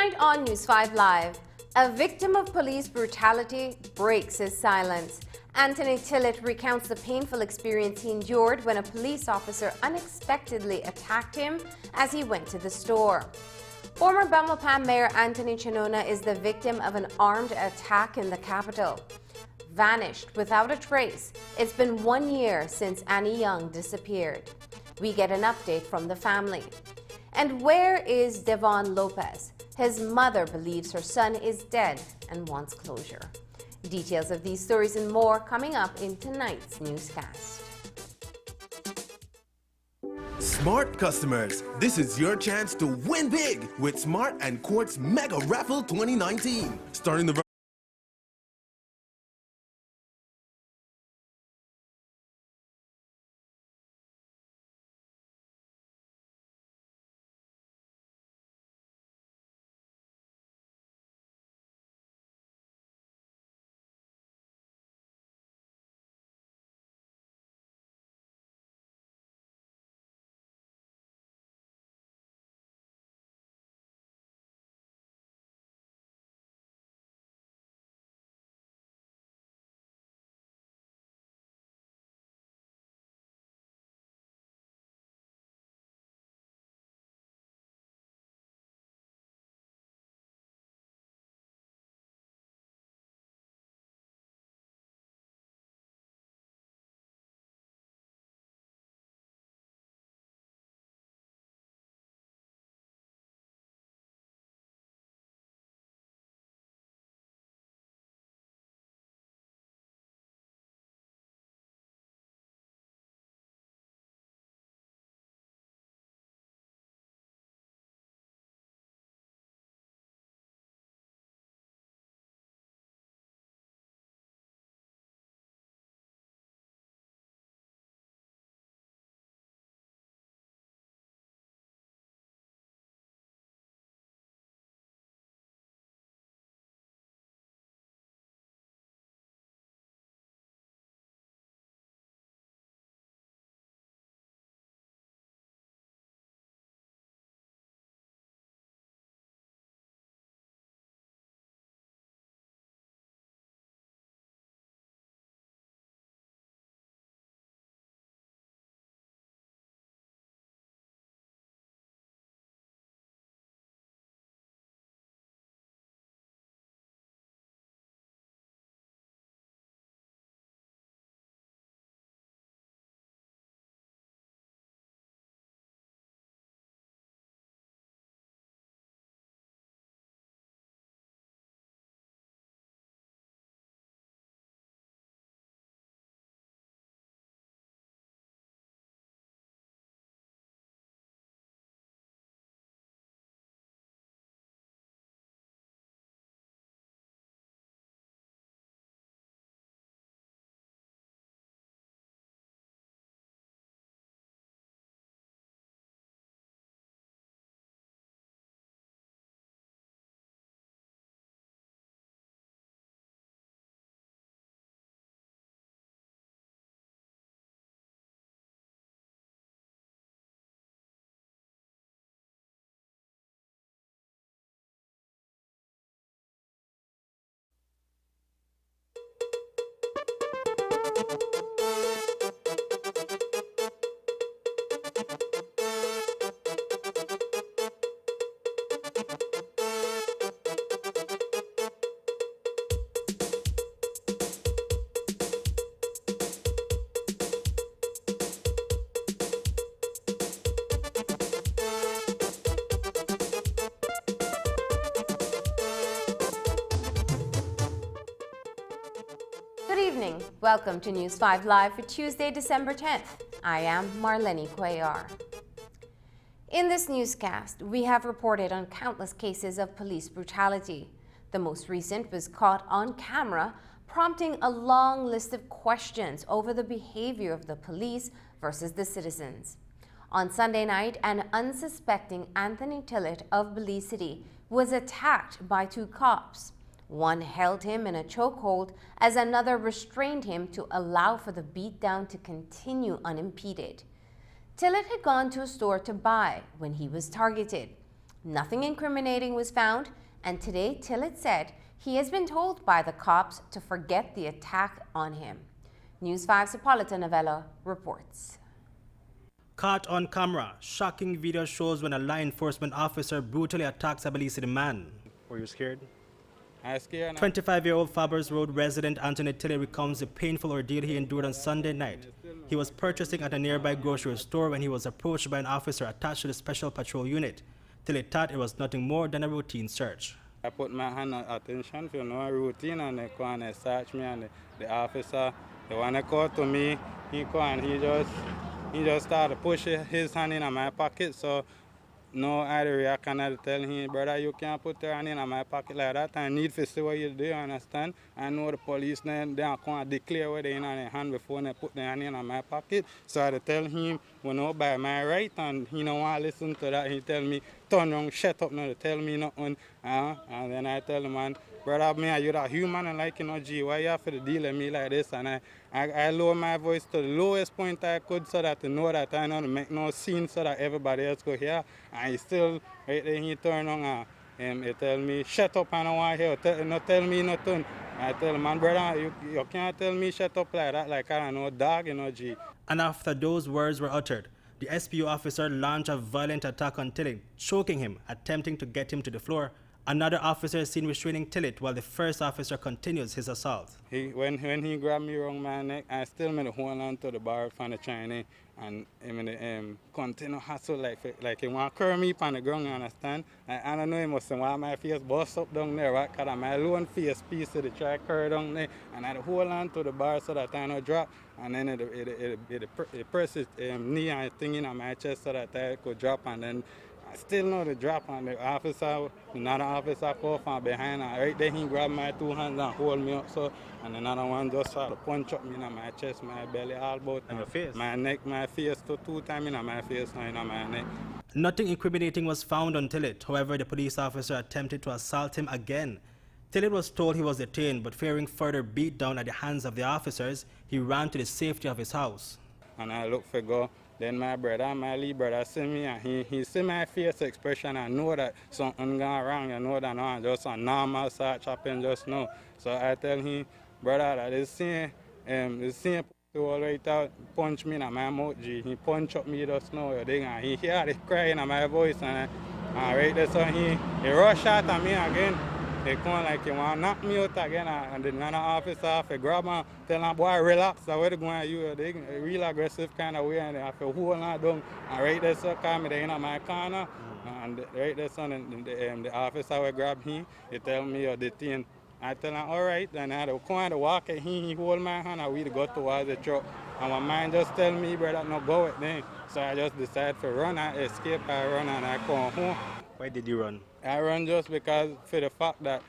Tonight on News 5 Live, a victim of police brutality breaks his silence. Anthony Tillett recounts the painful experience he endured when a police officer unexpectedly attacked him as he went to the store. Former Belmopan Mayor Anthony Chinona is the victim of an armed attack in the capital. Vanished without a trace, it's been 1 year since Annie Young disappeared. We get an update from the family. And where is Devon Lopez? His mother believes her son is dead and wants closure. Details of these stories and more coming up in tonight's newscast. Smart customers, this is your chance to win big with Smart and Quartz Mega Raffle 2019. Starting the Welcome to News 5 Live for Tuesday, December 10th. I am Marlene Cuellar. In this newscast, we have reported on countless cases of police brutality. The most recent was caught on camera, prompting a long list of questions over the behavior of the police versus the citizens. On Sunday night, an unsuspecting Anthony Tillett of Belize City was attacked by two cops. One held him in a chokehold as another restrained him to allow for the beatdown to continue unimpeded. Tillett had gone to a store to buy when he was targeted. Nothing incriminating was found, and today Tillett said he has been told by the cops to forget the attack on him. News 5's Hippolyta Novello reports. Caught on camera, shocking video shows when a law enforcement officer brutally attacks a Belize man. Were you scared? I was scared. 25-year-old Fabers Road resident Anthony Tillett recounts the painful ordeal he endured on Sunday night. He was purchasing at a nearby grocery store when he was approached by an officer attached to the Special Patrol Unit. Tillett thought it was nothing more than a routine search. I put my hand on attention for no routine, and they go and they search me, and the officer, the one that called to me, he go and he just started pushing his hand in my pocket. So no, I react and I tell him, brother, you can't put your hand in my pocket like that. I need to see what you do, understand? I know the police, they can't declare what they in their hand before they put their hand in my pocket. So I tell him, you know, by my right, and he don't want to listen to that. He tell me, turn around, shut up, no, tell me nothing. And then I tell him, man, brother, man, you're a human, and like, you know, gee, why you have to deal with me like this? And I lower my voice to the lowest point I could so that to know that I don't make no scene so that everybody else could hear. And he still, right there, he turn on and he tell me, shut up, I don't want to hear, tell me nothing. I tell him, man, brother, you can't tell me shut up like that, like I don't know, dog, you know, gee. And after those words were uttered, the SPU officer launched a violent attack on Tillett, choking him, attempting to get him to the floor. Another officer is seen restraining Tillett while the first officer continues his assault. When he grabbed me around my neck, I still made a hold on to the bar from the Chinese, and he continue hustle like he want to curl me on the ground, you understand? I don't know, he must want my face bust up down there, right? Because my lone face piece of the try curl down there, and I hold on to the bar so that I don't drop, and then it presses knee and thing in my chest so that I could drop, and then I still know the drop, on the officer, another officer came from behind, and right there he grabbed my two hands and hold me up, so, and another one just started to punch up me in my chest, my belly, all about, and your face? My neck, my face, two times in my face and in my neck. Nothing incriminating was found on Tillett. However, the police officer attempted to assault him again. Tillett was told he was detained, but fearing further beatdown at the hands of the officers, he ran to the safety of his house. And I looked for go. Then my lead brother see me, and he see my face expression and know that something gone wrong. You know that no, just a normal search happened just now. So I tell him, brother, that the same all right out punch me in my mouth, G. He punch up me just now, and he hear the crying in my voice, and right there, so he rush out at me again. He come like he want to knock me out again, and the another officer have to grab him, tell him, boy, relax, so where they going you? They real aggressive kind of way, and they have to hold him down. And right there, so come me in my corner, and right there, so the officer will grab him, he tell me you're detained. I tell him, all right, and I come and walk at him, he hold my hand, and we go towards the truck. And my mind just tell me, brother, no go with them. So I just decide to run, I escape, I run, and I come home. Why did you run? I run just because for the fact that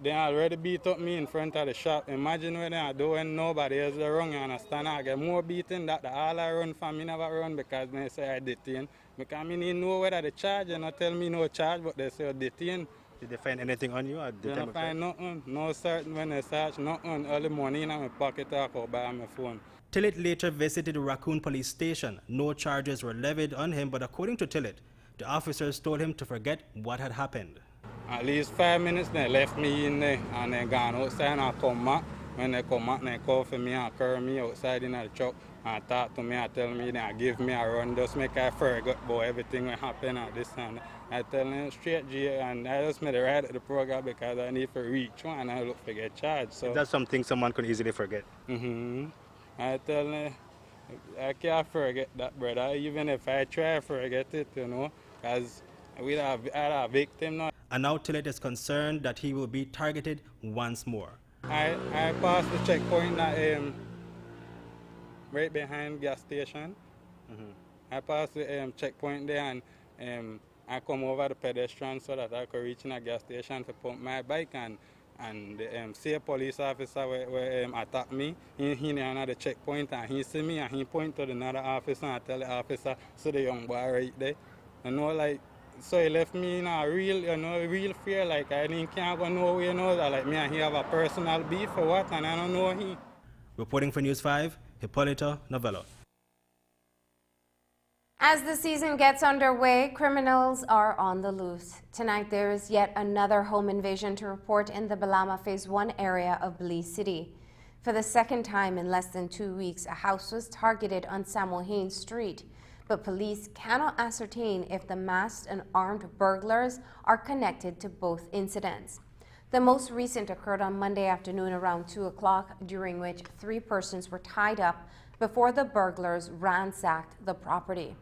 they already beat up me in front of the shop. Imagine when I do when nobody else is around, you understand? I get more beating that all I run from me never run because they say I detain. Because I mean, know whether they charge, and not tell me no charge, but they say detain. Did they find anything on you at the time of find nothing, no certain when they search, nothing. All the money in my pocket I go buy my phone. Tillett later visited the Raccoon police station. No charges were levied on him, but according to Tillett, the officers told him to forget what had happened. At least 5 minutes, they left me in there and they gone outside and I come back. When they come back, they call for me and carry me outside in the truck and talk to me and tell me and give me a run. Just make I forget about everything that happened and this and that. I tell them straight, G, and I just made a ride at the program because I need to reach one and I look to get charged. So that's something someone could easily forget. I tell them, I can't forget that, brother, even if I try to forget it, you know, because we are a victim now. And now Tillett is concerned that he will be targeted once more. I passed the checkpoint that, right behind gas station. I passed the checkpoint there and I come over the pedestrian so that I could reach in a gas station to pump my bike and the same police officer will attack me. He another checkpoint and he see me and he point to another officer and tell the officer, so the young boy right there. You know, like, so he left me in a real fear, like I can't go nowhere, you know, like me and he have a personal beef or what, and I don't know he. Reporting for News 5, Hippolyta Novello. As the season gets underway, criminals are on the loose. Tonight, there is yet another home invasion to report in the Balama Phase 1 area of Belize City. For the second time in less than 2 weeks, a house was targeted on Samuel Haynes Street, but police cannot ascertain if the masked and armed burglars are connected to both incidents. The most recent occurred on Monday afternoon around 2 o'clock, during which 3 persons were tied up before the burglars ransacked the property.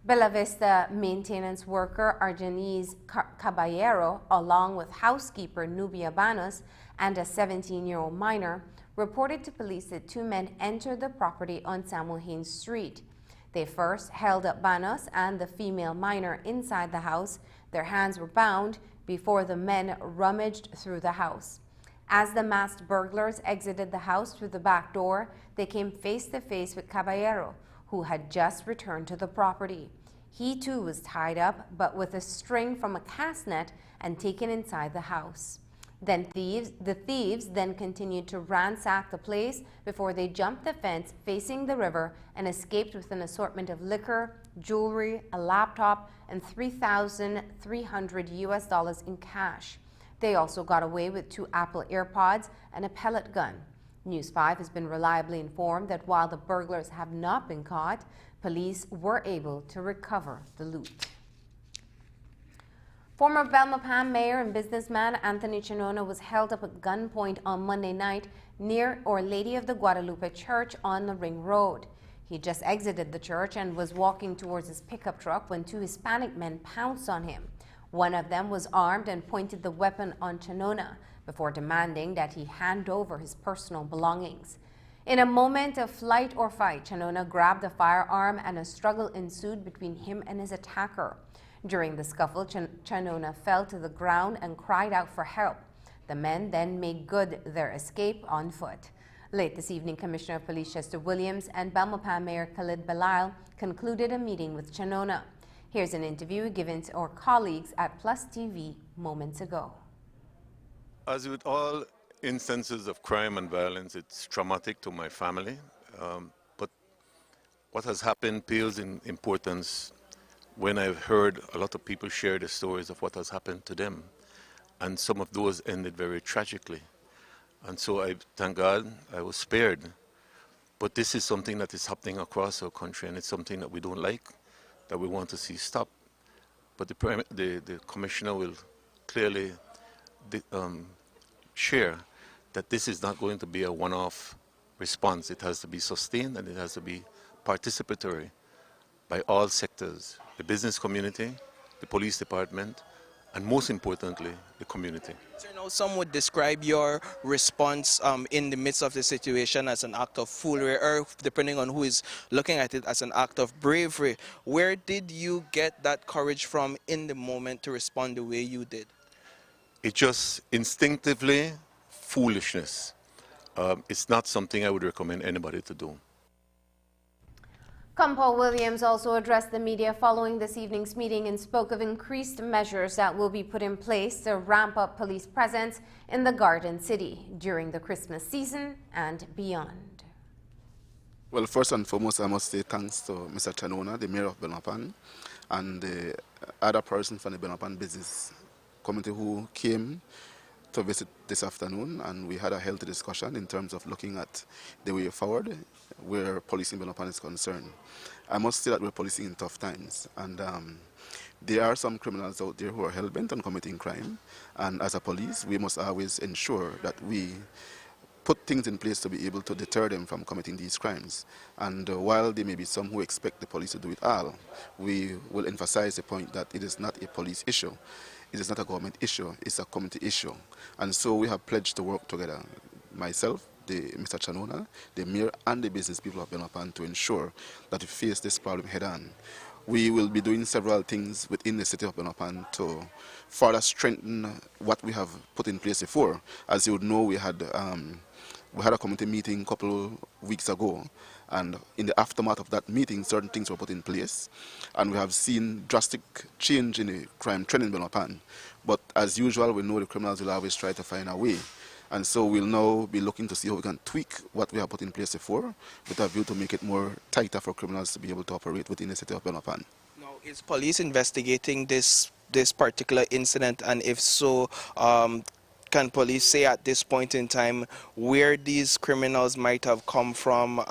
Bella Vista maintenance worker Argenise Caballero, along with housekeeper Nubia Banos and a 17-year-old minor, reported to police that 2 men entered the property on Samuel Haynes Street. They first held up Banos and the female minor inside the house. Their hands were bound before the men rummaged through the house. As the masked burglars exited the house through the back door, they came face to face with Caballero, who had just returned to the property. He too was tied up, but with a string from a cast net, and taken inside the house. The thieves then continued to ransack the place before they jumped the fence facing the river and escaped with an assortment of liquor, jewelry, a laptop, and $3,300 in cash. They also got away with 2 Apple AirPods and a pellet gun. News 5 has been reliably informed that while the burglars have not been caught, police were able to recover the loot. Former Belmopan mayor and businessman Anthony Chinona was held up at gunpoint on Monday night near Our Lady of the Guadalupe Church on the Ring Road. He just exited the church and was walking towards his pickup truck when 2 Hispanic men pounced on him. One of them was armed and pointed the weapon on Chinona before demanding that he hand over his personal belongings. In a moment of flight or fight, Chinona grabbed a firearm and a struggle ensued between him and his attacker. During the scuffle, Chinona fell to the ground and cried out for help. The men then made good their escape on foot. Late this evening, Commissioner of Police Chester Williams and Belmopan Mayor Khalid Belail concluded a meeting with Chinona. Here's an interview given to our colleagues at Plus TV moments ago. As with all instances of crime and violence, it's traumatic to my family. But what has happened pales in importance when I've heard a lot of people share the stories of what has happened to them. And some of those ended very tragically. And so I thank God I was spared. But this is something that is happening across our country, and it's something that we don't like, that we want to see stop. But the commissioner will clearly share that this is not going to be a one-off response. It has to be sustained, and it has to be participatory by all sectors, the business community, the police department, and most importantly, the community. So now some would describe your response in the midst of the situation as an act of foolery, or depending on who is looking at it, as an act of bravery. Where did you get that courage from in the moment to respond the way you did? It just instinctively foolishness. It's not something I would recommend anybody to do. Paul Williams also addressed the media following this evening's meeting and spoke of increased measures that will be put in place to ramp up police presence in the Garden City during the Christmas season and beyond. Well, first and foremost, I must say thanks to Mr. Chinona, the mayor of Belmopan, and the other person from the Belmopan business committee who came to visit this afternoon, and we had a healthy discussion in terms of looking at the way forward where policing in Belmopan is concerned. I must say that we're policing in tough times, and there are some criminals out there who are hell-bent on committing crime, and as a police we must always ensure that we put things in place to be able to deter them from committing these crimes. And while there may be some who expect the police to do it all, we will emphasize the point that it is not a police issue. It is not a government issue, it's a community issue. And so we have pledged to work together, myself, Mr. Chinona, the mayor, and the business people of Belmopan, to ensure that we face this problem head-on. We will be doing several things within the city of Belmopan to further strengthen what we have put in place before. As you would know, we had a committee meeting a couple weeks ago, and in the aftermath of that meeting, certain things were put in place, and we have seen drastic change in the crime trend in Belmopan. But as usual, we know the criminals will always try to find a way, And so we'll now be looking to see how we can tweak what we have put in place before with a view to make it more tighter for criminals to be able to operate within the city of Belmopan. Now, is police investigating this particular incident, and if so, can police say at this point in time where these criminals might have come from,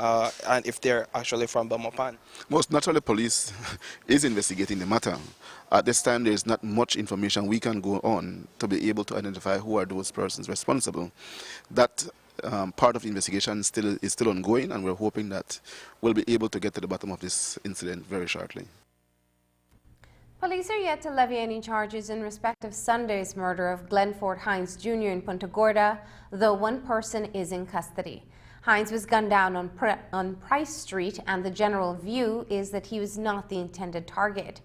and if they're actually from Belmopan? Most naturally, police is investigating the matter. At this time, there is not much information we can go on to be able to identify who are those persons responsible. That part of the investigation is still ongoing, and we're hoping that we'll be able to get to the bottom of this incident very shortly. Police are yet to levy any charges in respect of Sunday's murder of Glenford Hines Jr. in Punta Gorda, though one person is in custody. Hines was gunned down on Price Street, and the general view is that he was not the intended target.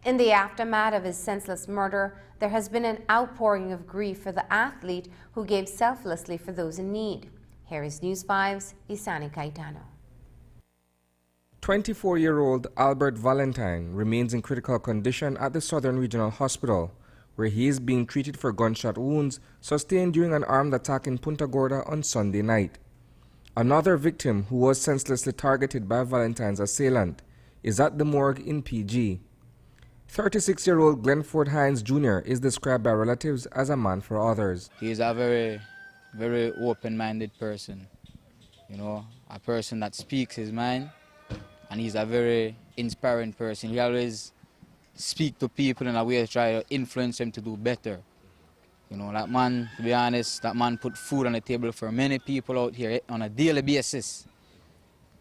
In the aftermath of his senseless murder, there has been an outpouring of grief for the athlete who gave selflessly for those in need. Here is News 5's Isani Caetano. 24-year-old Albert Valentine remains in critical condition at the Southern Regional Hospital, where he is being treated for gunshot wounds sustained during an armed attack in Punta Gorda on Sunday night. Another victim who was senselessly targeted by Valentine's assailant is at the morgue in PG. 36-year-old Glenford Hines Jr. is described by relatives as a man for others. He is a very, very open-minded person, a person that speaks his mind, and he's a very inspiring person. He always speaks to people in a way to try to influence them to do better. That man, to be honest, that man put food on the table for many people out here on a daily basis.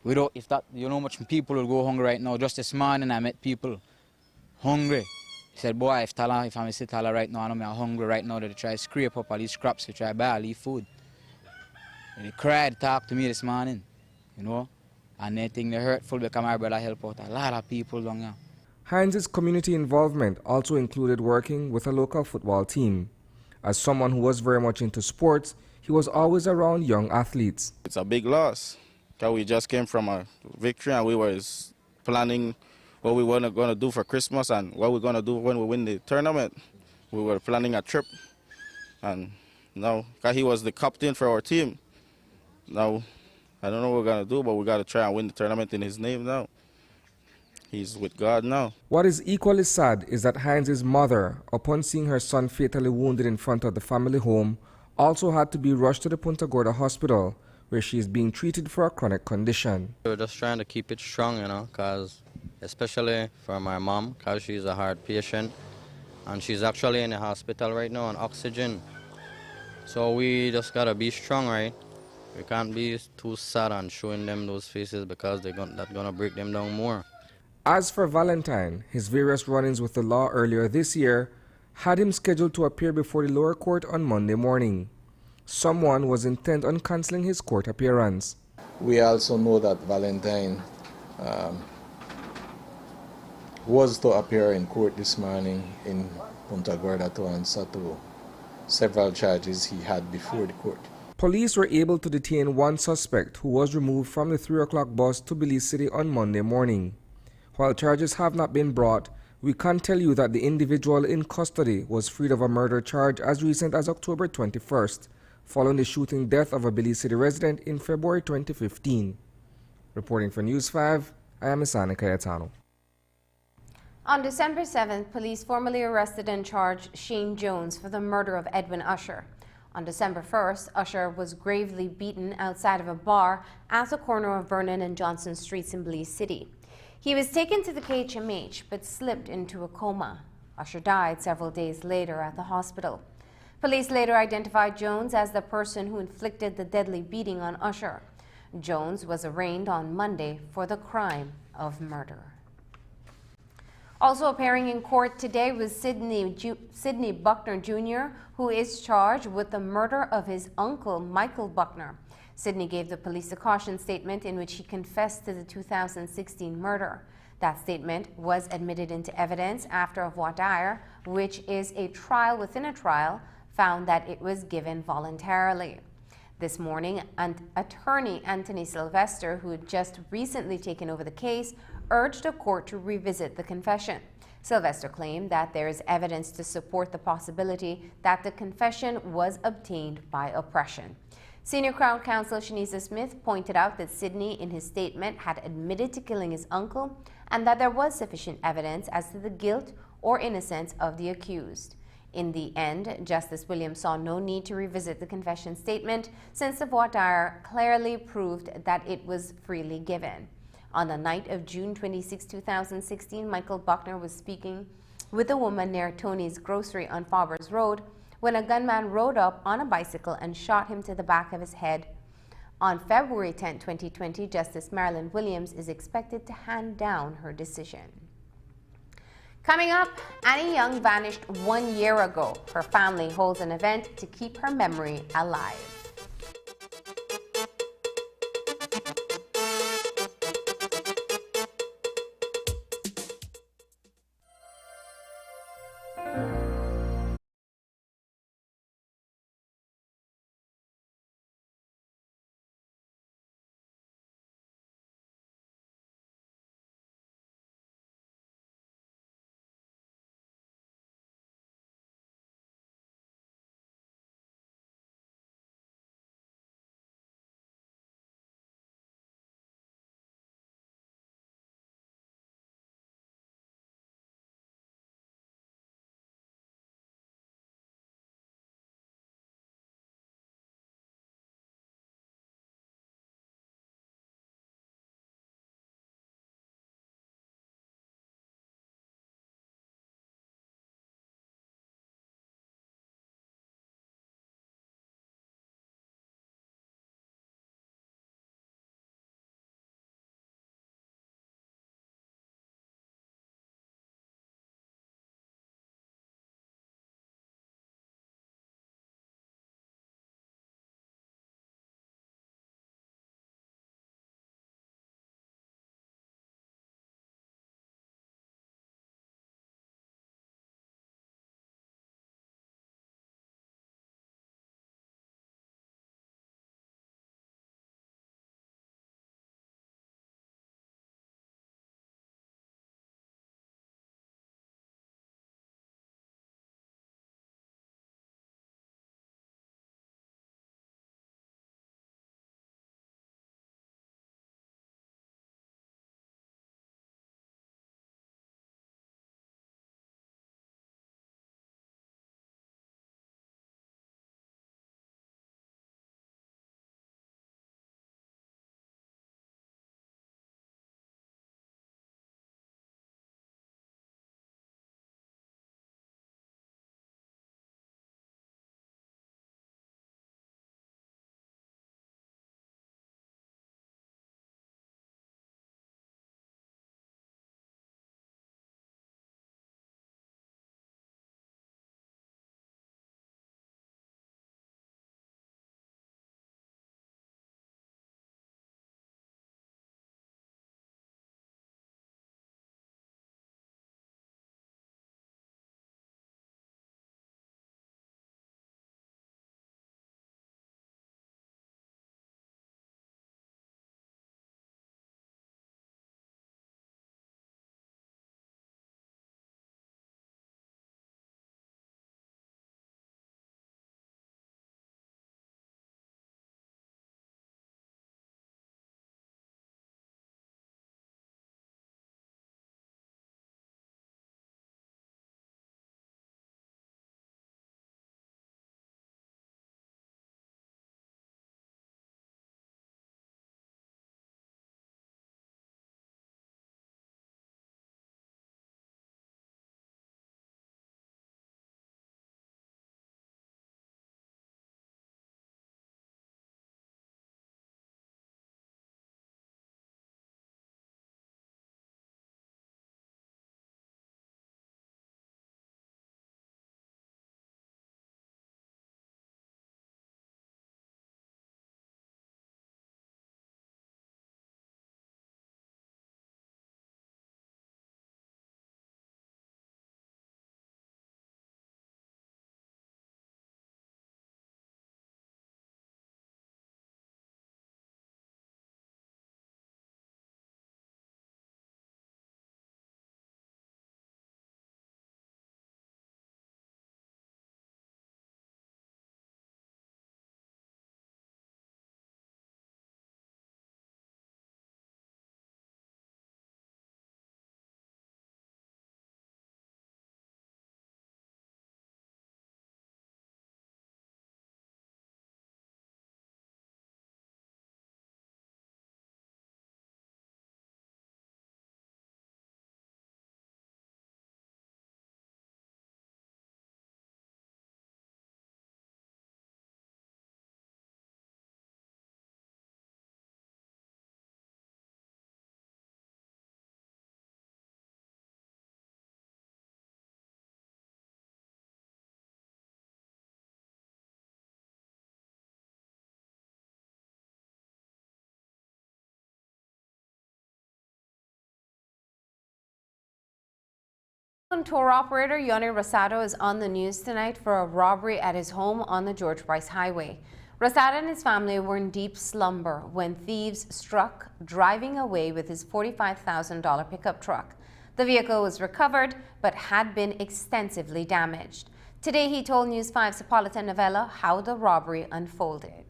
If that, how much people will go hungry right now. Just this morning I met people hungry. He said, boy, if I'm sit Tala right now, I know I'm hungry right now, they try to scrape up all these scraps to try to buy all these food. And they cried, talked to me this morning, and they think they're hurtful because my brother help out a lot of people down here. Hines' community involvement also included working with a local football team. As someone who was very much into sports, he was always around young athletes. It's a big loss, because we just came from a victory and we were planning what we were going to do for Christmas and what we're going to do when we win the tournament. We were planning a trip, and now, because he was the captain for our team, now I don't know what we're going to do, but we got to try and win the tournament in his name now. He's with God now. What is equally sad is that Hines' mother, upon seeing her son fatally wounded in front of the family home, also had to be rushed to the Punta Gorda hospital, where she is being treated for a chronic condition. We're just trying to keep it strong, because especially for my mom, because she's a heart patient, and she's actually in the hospital right now on oxygen. So we just got to be strong, right? We can't be too sad and showing them those faces, because that's going to break them down more. As for Valentine, his various run-ins with the law earlier this year had him scheduled to appear before the lower court on Monday morning. Someone was intent on cancelling his court appearance. We also know that Valentine was to appear in court this morning in Punta Gorda to answer to several charges he had before the court. Police were able to detain one suspect who was removed from the 3 o'clock bus to Belize City on Monday morning. While charges have not been brought, we can tell you that the individual in custody was freed of a murder charge as recent as October 21st, following the shooting death of a Belize City resident in February 2015. Reporting for News 5, I am Isani Cayetano. On December 7th, police formally arrested and charged Shane Jones for the murder of Edwin Usher. On December 1st, Usher was gravely beaten outside of a bar at the corner of Vernon and Johnson Streets in Belize City. He was taken to the KHMH but slipped into a coma. Usher died several days later at the hospital. Police later identified Jones as the person who inflicted the deadly beating on Usher. Jones was arraigned on Monday for the crime of murder. Also appearing in court today was Sidney Buckner Jr., who is charged with the murder of his uncle, Michael Buckner. Sidney gave the police a caution statement in which he confessed to the 2016 murder. That statement was admitted into evidence after a voir dire, which is a trial within a trial, found that it was given voluntarily. This morning, attorney Anthony Sylvester, who had just recently taken over the case, urged the court to revisit the confession. Sylvester claimed that there is evidence to support the possibility that the confession was obtained by oppression. Senior Crown Counsel Shanisa Smith pointed out that Sidney, in his statement, had admitted to killing his uncle and that there was sufficient evidence as to the guilt or innocence of the accused. In the end, Justice Williams saw no need to revisit the confession statement since the voir dire clearly proved that it was freely given. On the night of June 26, 2016, Michael Buckner was speaking with a woman near Tony's Grocery on Fawbers Road when a gunman rode up on a bicycle and shot him to the back of his head. On February 10, 2020, Justice Marilyn Williams is expected to hand down her decision. Coming up, Annie Young vanished 1 year ago. Her family holds an event to keep her memory alive. Tour operator Yoni Rosado is on the news tonight for a robbery at his home on the George Price Highway. Rosado and his family were in deep slumber when thieves struck, driving away with his $45,000 pickup truck. The vehicle was recovered but had been extensively damaged. Today he told News 5's Hippolyta Novella how the robbery unfolded.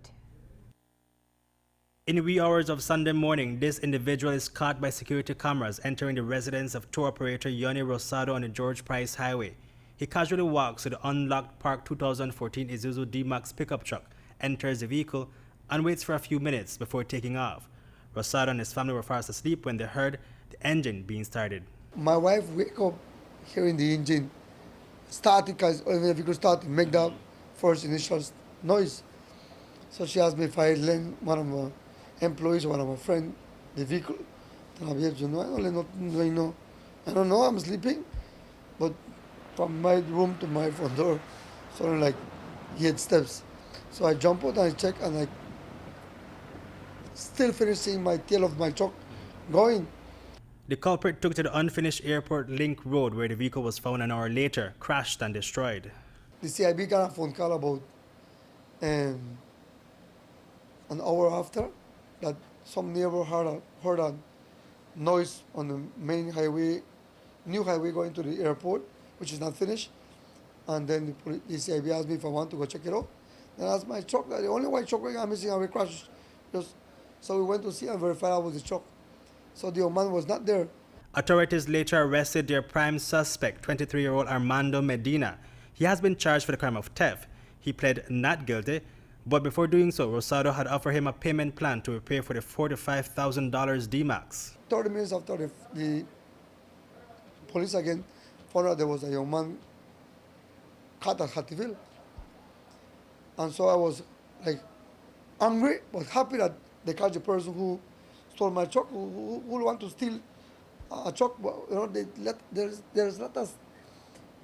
In the wee hours of Sunday morning, this individual is caught by security cameras entering the residence of tour operator Yoni Rosado on the George Price Highway. He casually walks to the unlocked parked 2014 Isuzu D-Max pickup truck, enters the vehicle, and waits for a few minutes before taking off. Rosado and his family were fast asleep when they heard the engine being started. My wife wake up hearing the engine starting, because when the vehicle started, make the first initial noise. So she asked me if I lend one of my employees, one of my friends, the vehicle. And I said, I don't know, I'm sleeping. But from my room to my front door, suddenly like he had steps. So I jump out and I check, and I still finishing my tail of my truck going. The culprit took to the unfinished Airport Link Road where the vehicle was found an hour later, crashed and destroyed. The CIB got a phone call about an hour after that some neighbor heard a noise on the main highway, new highway going to the airport, which is not finished. And then the CIB asked me if I want to go check it out. Then I asked my truck, the only white truck I'm missing, how we crashed. So we went to see and verified I was the truck. So the old man was not there. Authorities later arrested their prime suspect, 23-year-old Armando Medina. He has been charged for the crime of theft. He pled not guilty, but before doing so, Rosado had offered him a payment plan to repay for the $45,000 D-Max. 30 minutes after the police again found out there was a young man caught at Hattieville. And so I was like angry but happy that they caught the person who stole my truck, who want to steal a truck. There's not a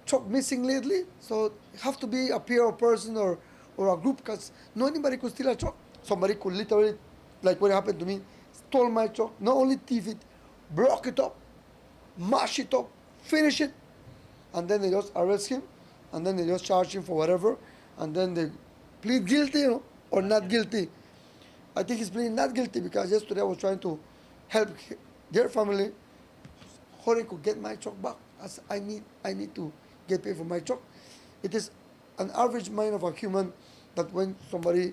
truck missing lately, so it have to be a pair of person or a group, because no anybody could steal a truck. Somebody could literally, like what happened to me, stole my truck, not only thief it, broke it up, mash it up, finish it, and then they just arrest him, and then they just charge him for whatever, and then they plead guilty, or not guilty. I think he's pleading not guilty because yesterday I was trying to help their family how they could get my truck back. As I need to get paid for my truck. It is an average mind of a human that when somebody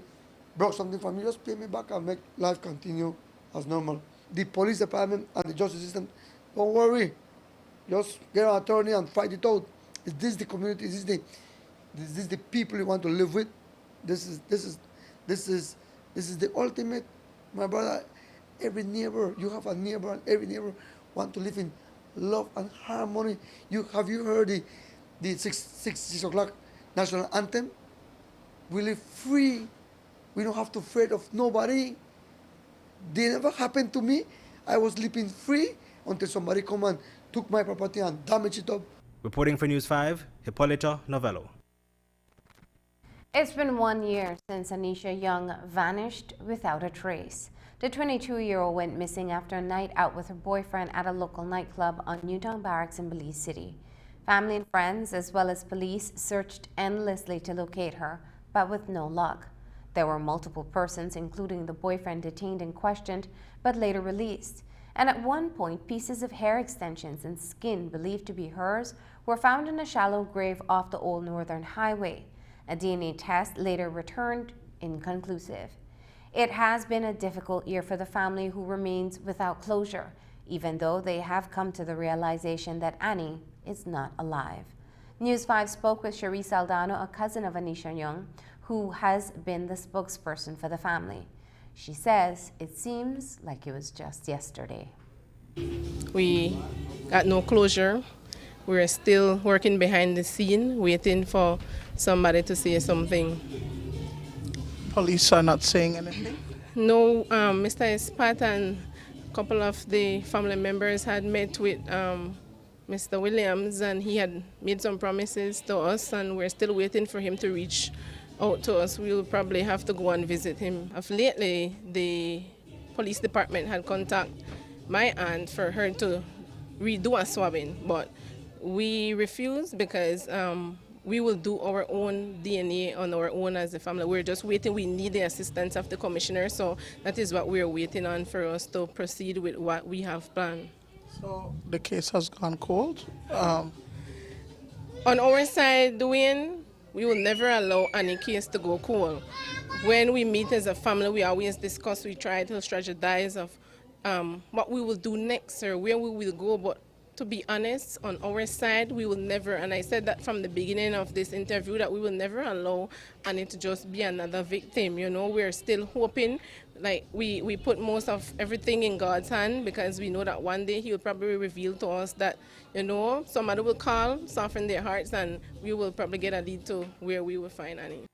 broke something from me, just pay me back and make life continue as normal. The police department and the justice system, don't worry. Just get an attorney and fight it out. Is this the community? Is this the people you want to live with? This is the ultimate, my brother. Every neighbor, you have a neighbor, and every neighbor want to live in love and harmony. Have you heard the 6 o'clock national anthem? We live free. We don't have to afraid of nobody. They never happened to me. I was sleeping free until somebody come and took my property and damaged it up. Reporting for News 5, Hippolyta Novello. It's been 1 year since Anisha Young vanished without a trace. The 22-year-old went missing after a night out with her boyfriend at a local nightclub on Newtown Barracks in Belize City. Family and friends, as well as police, searched endlessly to locate her, but with no luck. There were multiple persons, including the boyfriend, detained and questioned, but later released. And at one point, pieces of hair extensions and skin believed to be hers were found in a shallow grave off the Old Northern Highway. A DNA test later returned inconclusive. It has been a difficult year for the family, who remains without closure, even though they have come to the realization that Annie is not alive. News 5 spoke with Sharice Aldano, a cousin of Anisha Young, who has been the spokesperson for the family. She says it seems like it was just yesterday. We got no closure. We're still working behind the scene, waiting for somebody to say something. Police are not saying anything? No, Mr. Espat and a couple of the family members had met with Mr. Williams, and he had made some promises to us, and we're still waiting for him to reach out to us. We'll probably have to go and visit him. Of lately, the police department had contacted my aunt for her to redo a swabbing, but We refuse because we will do our own DNA on our own as a family. We're just waiting. We need the assistance of the commissioner, so that is what we're waiting on for us to proceed with what we have planned. So the case has gone cold? On our side, Dwayne, we will never allow any case to go cold. When we meet as a family, we always discuss, we try to strategize of what we will do next or where we will go, but to be honest, on our side, we will never, and I said that from the beginning of this interview, that we will never allow Annie to just be another victim. You know, we're still hoping, like we put most of everything in God's hand, because we know that one day He will probably reveal to us that, you know, somebody will call, soften their hearts, and we will probably get a lead to where we will find Annie.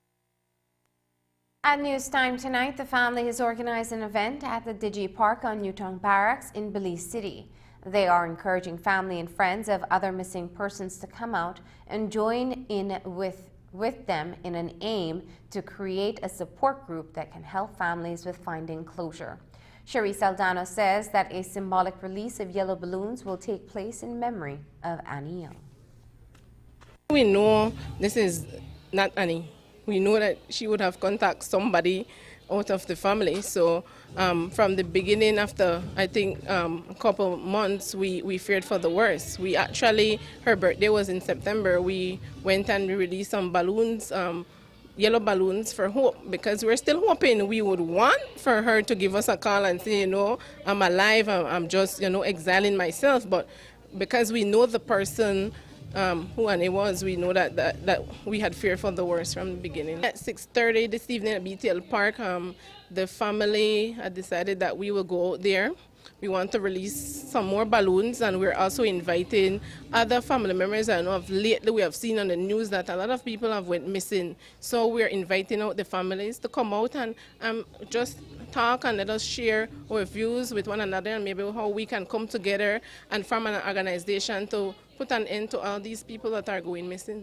At News Time tonight, the family has organized an event at the Digi Park on Newtown Barracks in Belize City. They are encouraging family and friends of other missing persons to come out and join in with them in an aim to create a support group that can help families with finding closure. Sherry Saldano says that a symbolic release of yellow balloons will take place in memory of Annie Young. We know this is not Annie. We know that she would have contacted somebody out of the family. So from the beginning, after I think a couple months, we feared for the worst. We actually, her birthday was in September. We went and we released some balloons, yellow balloons for hope, because we're still hoping. We would want for her to give us a call and say, you know, I'm alive, I'm just, you know, exiling myself. But because we know the person who Annie was, we know that we had fear for the worst from the beginning. At 6:30 this evening at BTL Park, the family had decided that we will go out there. We want to release some more balloons, and we're also inviting other family members. I know of lately we have seen on the news that a lot of people have went missing. So we're inviting out the families to come out and just talk and let us share our views with one another, and maybe how we can come together and form an organization to put an end to all these people that are going missing.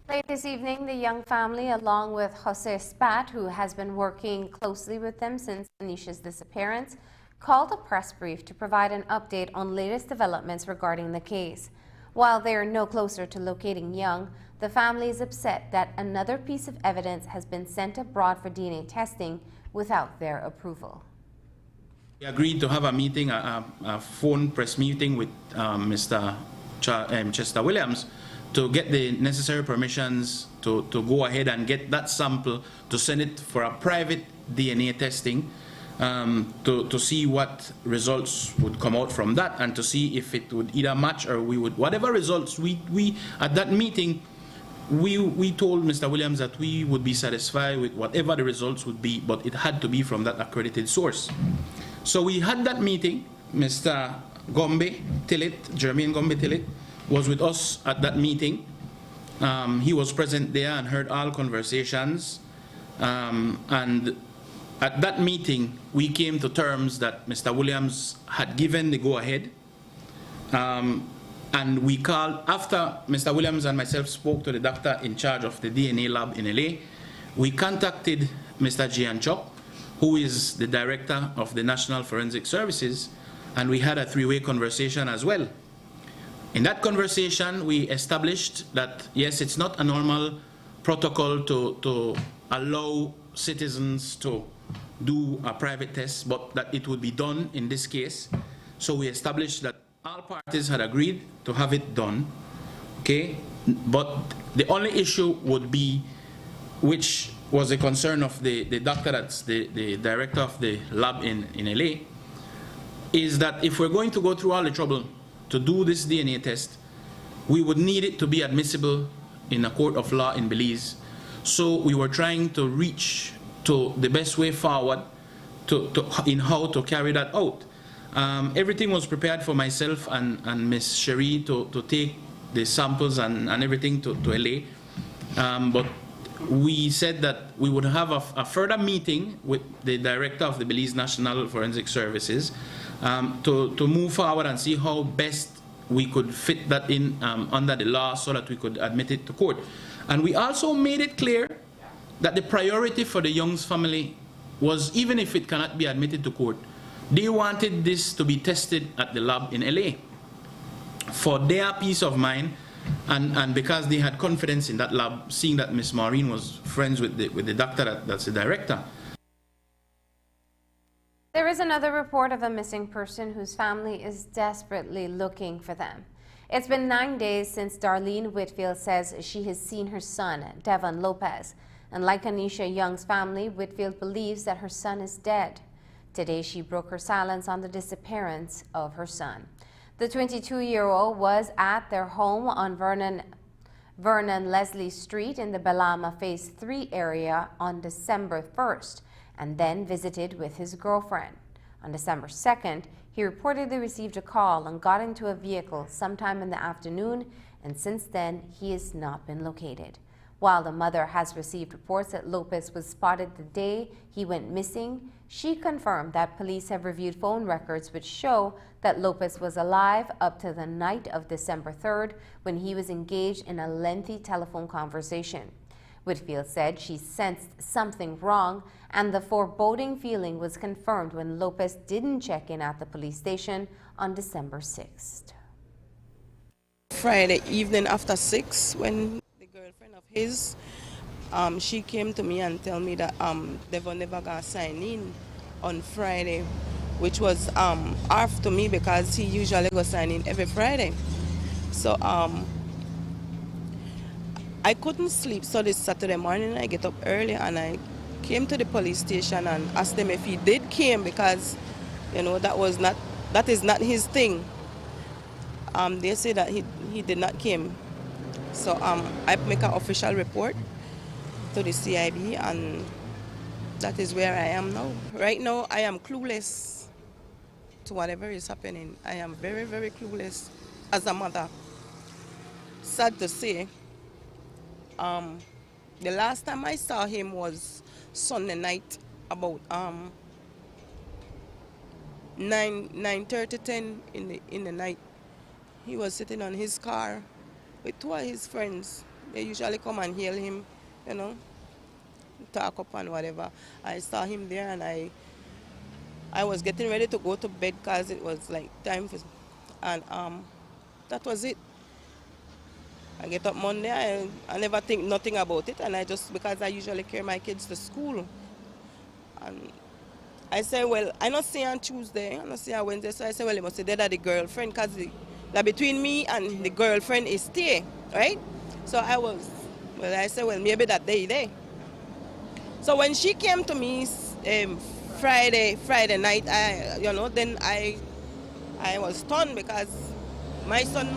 Late this evening, the Young family, along with Jose Spat, who has been working closely with them since Anisha's disappearance, called a press brief to provide an update on latest developments regarding the case. While they are no closer to locating Young, the family is upset that another piece of evidence has been sent abroad for DNA testing without their approval. We agreed to have a meeting, a phone press meeting with Mr. Chester Williams to get the necessary permissions to go ahead and get that sample, to send it for a private DNA testing, to see what results would come out from that, and to see if it would either match or we would, whatever results we at that meeting, we told Mr. Williams that we would be satisfied with whatever the results would be, but it had to be from that accredited source. So we had that meeting. Mr. Gombe Tillit, Jermaine Gombe Tillit, was with us at that meeting. He was present there and heard all conversations. And at that meeting, we came to terms that Mr. Williams had given the go-ahead. And we called, after Mr. Williams and myself spoke to the doctor in charge of the DNA lab in LA, we contacted Mr. Gianchok, who is the director of the National Forensic Services, and we had a three-way conversation as well. In that conversation, we established that, yes, it's not a normal protocol to allow citizens to do a private test, but that it would be done in this case. So we established that all parties had agreed to have it done, okay? But the only issue would be, which was a concern of the doctor, that's the director of the lab in LA, is that if we're going to go through all the trouble to do this DNA test, we would need it to be admissible in a court of law in Belize. So we were trying to reach to the best way forward in how to carry that out. Everything was prepared for myself and Miss Cherie to take the samples and everything to LA. But we said that we would have a further meeting with the director of the Belize National Forensic Services to move forward and see how best we could fit that in under the law so that we could admit it to court. And we also made it clear that the priority for the Young's family was, even if it cannot be admitted to court, they wanted this to be tested at the lab in LA for their peace of mind, and because they had confidence in that lab, seeing that Miss Maureen was friends with the doctor that's the director. There is another report of a missing person whose family is desperately looking for them. It's been 9 days since Darlene Whitfield says she has seen her son, Devon Lopez. And like Anisha Young's family, Whitfield believes that her son is dead. Today, she broke her silence on the disappearance of her son. The 22-year-old was at their home on Vernon Leslie Street in the Belama Phase 3 area on December 1st, and then visited with his girlfriend. On December 2nd, he reportedly received a call and got into a vehicle sometime in the afternoon, and since then, he has not been located. While the mother has received reports that Lopez was spotted the day he went missing, she confirmed that police have reviewed phone records which show that Lopez was alive up to the night of December 3rd when he was engaged in a lengthy telephone conversation. Whitfield said she sensed something wrong, and the foreboding feeling was confirmed when Lopez didn't check in at the police station on December 6th. Friday evening after 6, when the girlfriend of his, she came to me and tell me that Devon never got signed in on Friday, which was off to me because he usually go sign in every Friday. So I couldn't sleep, so this Saturday morning I get up early and I came to the police station and asked them if he did came, because you know that is not his thing. They say that he did not came. So I make an official report to the CIB, and that is where I am now. Right now I am clueless to whatever is happening. I am very, very clueless as a mother. Sad to say. The last time I saw him was Sunday night, about 9:30, 10 in the night. He was sitting on his car with two of his friends. They usually come and hail him, you know, talk up and whatever. I saw him there, and I was getting ready to go to bed because it was like time for, and that was it. I get up Monday, I never think nothing about it, and because I usually carry my kids to school. And I say, well, I not see on Tuesday, I not see on Wednesday, so I say, well, it must be dead at the girlfriend, because between me and the girlfriend is stay, right? So I said, well, maybe that day there. So when she came to me Friday night, then I was stunned, because my son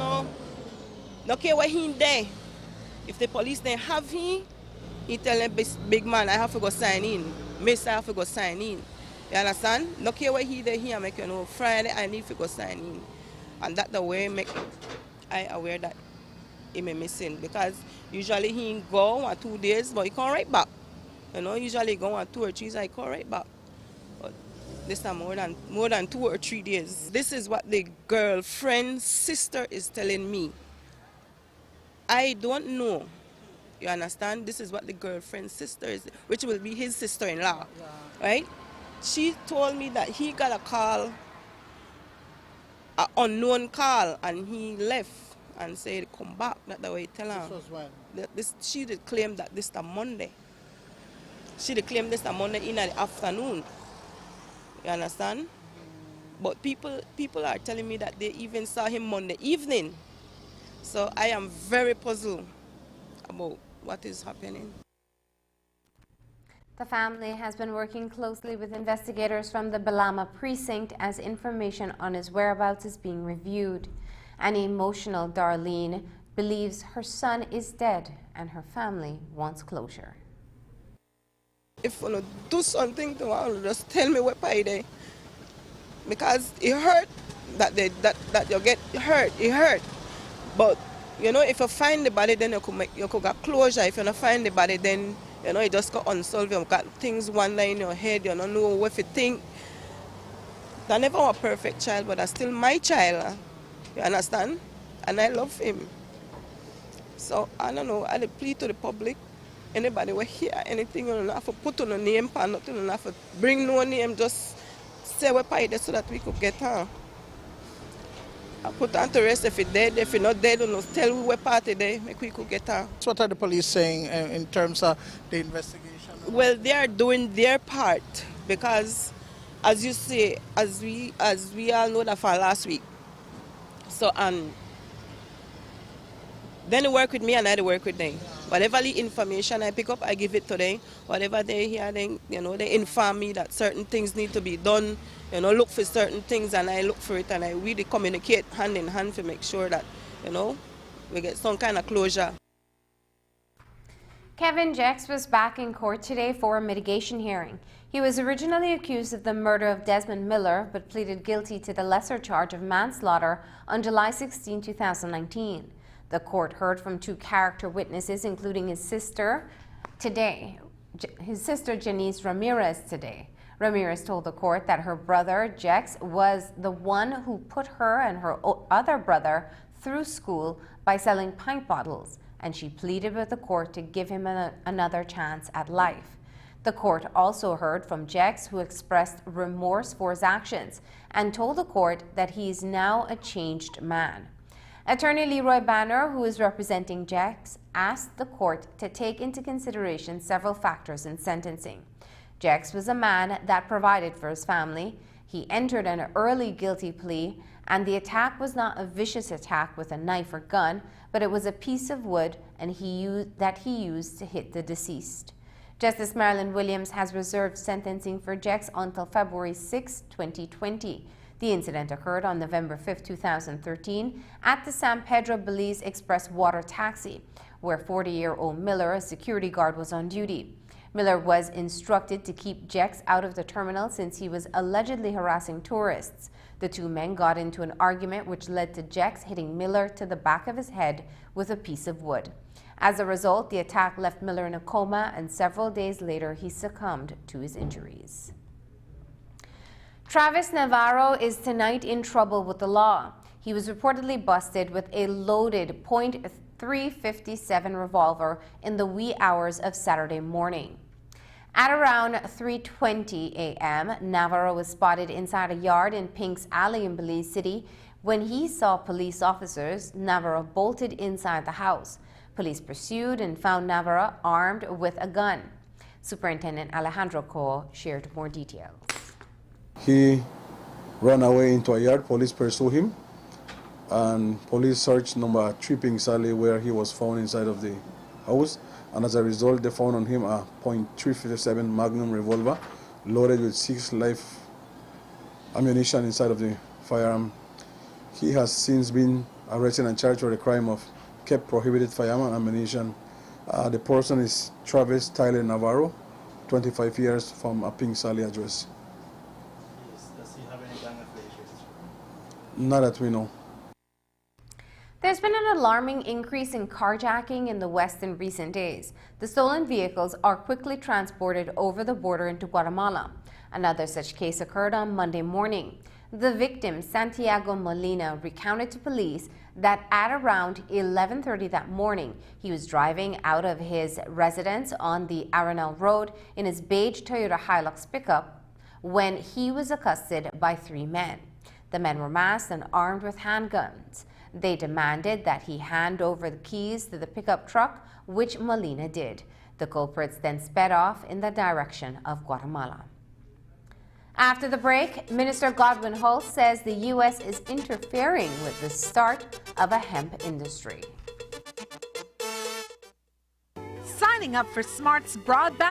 no care where he there. If the police didn't have him, he tell him, big man, I have to go sign in. Miss, I have to go sign in. You understand? No care where he there, I make you know, Friday, I need to go sign in. And that the way make I aware that he may missing. Because usually he go 1 or 2 days, but he come right back. You know, usually he go 1 or 2 or 3 days, he come right back. But this time more than 2 or 3 days. This is what the girlfriend's sister is telling me. I don't know. You understand? This is what the girlfriend's sister is, which will be his sister-in-law, right? She told me that he got a call, an unknown call, and he left and said, come back. That's the way he tell her. This was when? She did claim that this is Monday. She did claim this is Monday in the afternoon. You understand? But people are telling me that they even saw him Monday evening. So I am very puzzled about what is happening. The family has been working closely with investigators from the Belama precinct as information on his whereabouts is being reviewed. An emotional Darlene believes her son is dead and her family wants closure. If you do something to her, just tell me what by there. Because it hurt that you get hurt. It hurt. But, you know, if you find the body, then you could get closure. If you don't find the body, then, you know, you just got unsolved. You got things wander in your head. You don't know what you think. I never was a perfect child, but that's still my child. You understand? And I love him. So, I don't know. I plead to the public. Anybody will hear anything, you don't have to put on a name, and nothing, you don't have to bring no name. Just say what by there so that we could get her. I put her to rest. If it dead, if it not dead, you know, tell we where party there, make we could get her. What are the police saying in terms of the investigation? Well, they are doing their part because, as you say, as we all know that for last week. So then they work with me and I work with them. Whatever the information I pick up, I give it to them. Whatever they hear, then they inform me that certain things need to be done. Look for certain things and I look for it and I really communicate hand in hand to make sure that we get some kind of closure. Kevin Jex was back in court today for a mitigation hearing. He was originally accused of the murder of Desmond Miller, but pleaded guilty to the lesser charge of manslaughter on July 16, 2019. The court heard from two character witnesses, including his sister Janice Ramirez today. Ramirez told the court that her brother, Jex, was the one who put her and her other brother through school by selling pint bottles, and she pleaded with the court to give him another chance at life. The court also heard from Jex, who expressed remorse for his actions and told the court that he is now a changed man. Attorney Leroy Banner, who is representing Jex, asked the court to take into consideration several factors in sentencing. Jex was a man that provided for his family. He entered an early guilty plea, and the attack was not a vicious attack with a knife or gun, but it was a piece of wood that he used to hit the deceased. Justice Marilyn Williams has reserved sentencing for Jex until February 6, 2020. The incident occurred on November 5, 2013 at the San Pedro Belize Express water taxi, where 40-year-old Miller, a security guard, was on duty. Miller was instructed to keep Jex out of the terminal since he was allegedly harassing tourists. The two men got into an argument which led to Jex hitting Miller to the back of his head with a piece of wood. As a result, the attack left Miller in a coma, and several days later he succumbed to his injuries. Travis Navarro is tonight in trouble with the law. He was reportedly busted with a loaded .357 revolver in the wee hours of Saturday morning. At around 3:20 a.m., Navarro was spotted inside a yard in Pink's Alley in Belize City. When he saw police officers, Navarro bolted inside the house. Police pursued and found Navarro armed with a gun. Superintendent Alejandro Co shared more details. He ran away into a yard. Police pursued him, and police searched number 3 Pink's Alley, where he was found inside of the house. And as a result, they found on him a .357 Magnum revolver loaded with 6 live ammunition inside of the firearm. He has since been arrested and charged for the crime of kept prohibited firearm and ammunition. The person is Travis Tyler Navarro, 25 years, from a Pink's Alley address. Does he have any gang affiliations? Not that we know. There's been an alarming increase in carjacking in the West in recent days. The stolen vehicles are quickly transported over the border into Guatemala. Another such case occurred on Monday morning. The victim, Santiago Molina, recounted to police that at around 11:30 that morning, he was driving out of his residence on the Arenal Road in his beige Toyota Hilux pickup when he was accosted by 3 men. The men were masked and armed with handguns. They demanded that he hand over the keys to the pickup truck, which Molina did. The culprits then sped off in the direction of Guatemala. After the break, Minister Godwin Hull says the U.S. is interfering with the start of a hemp industry. Signing up for Smart's broadband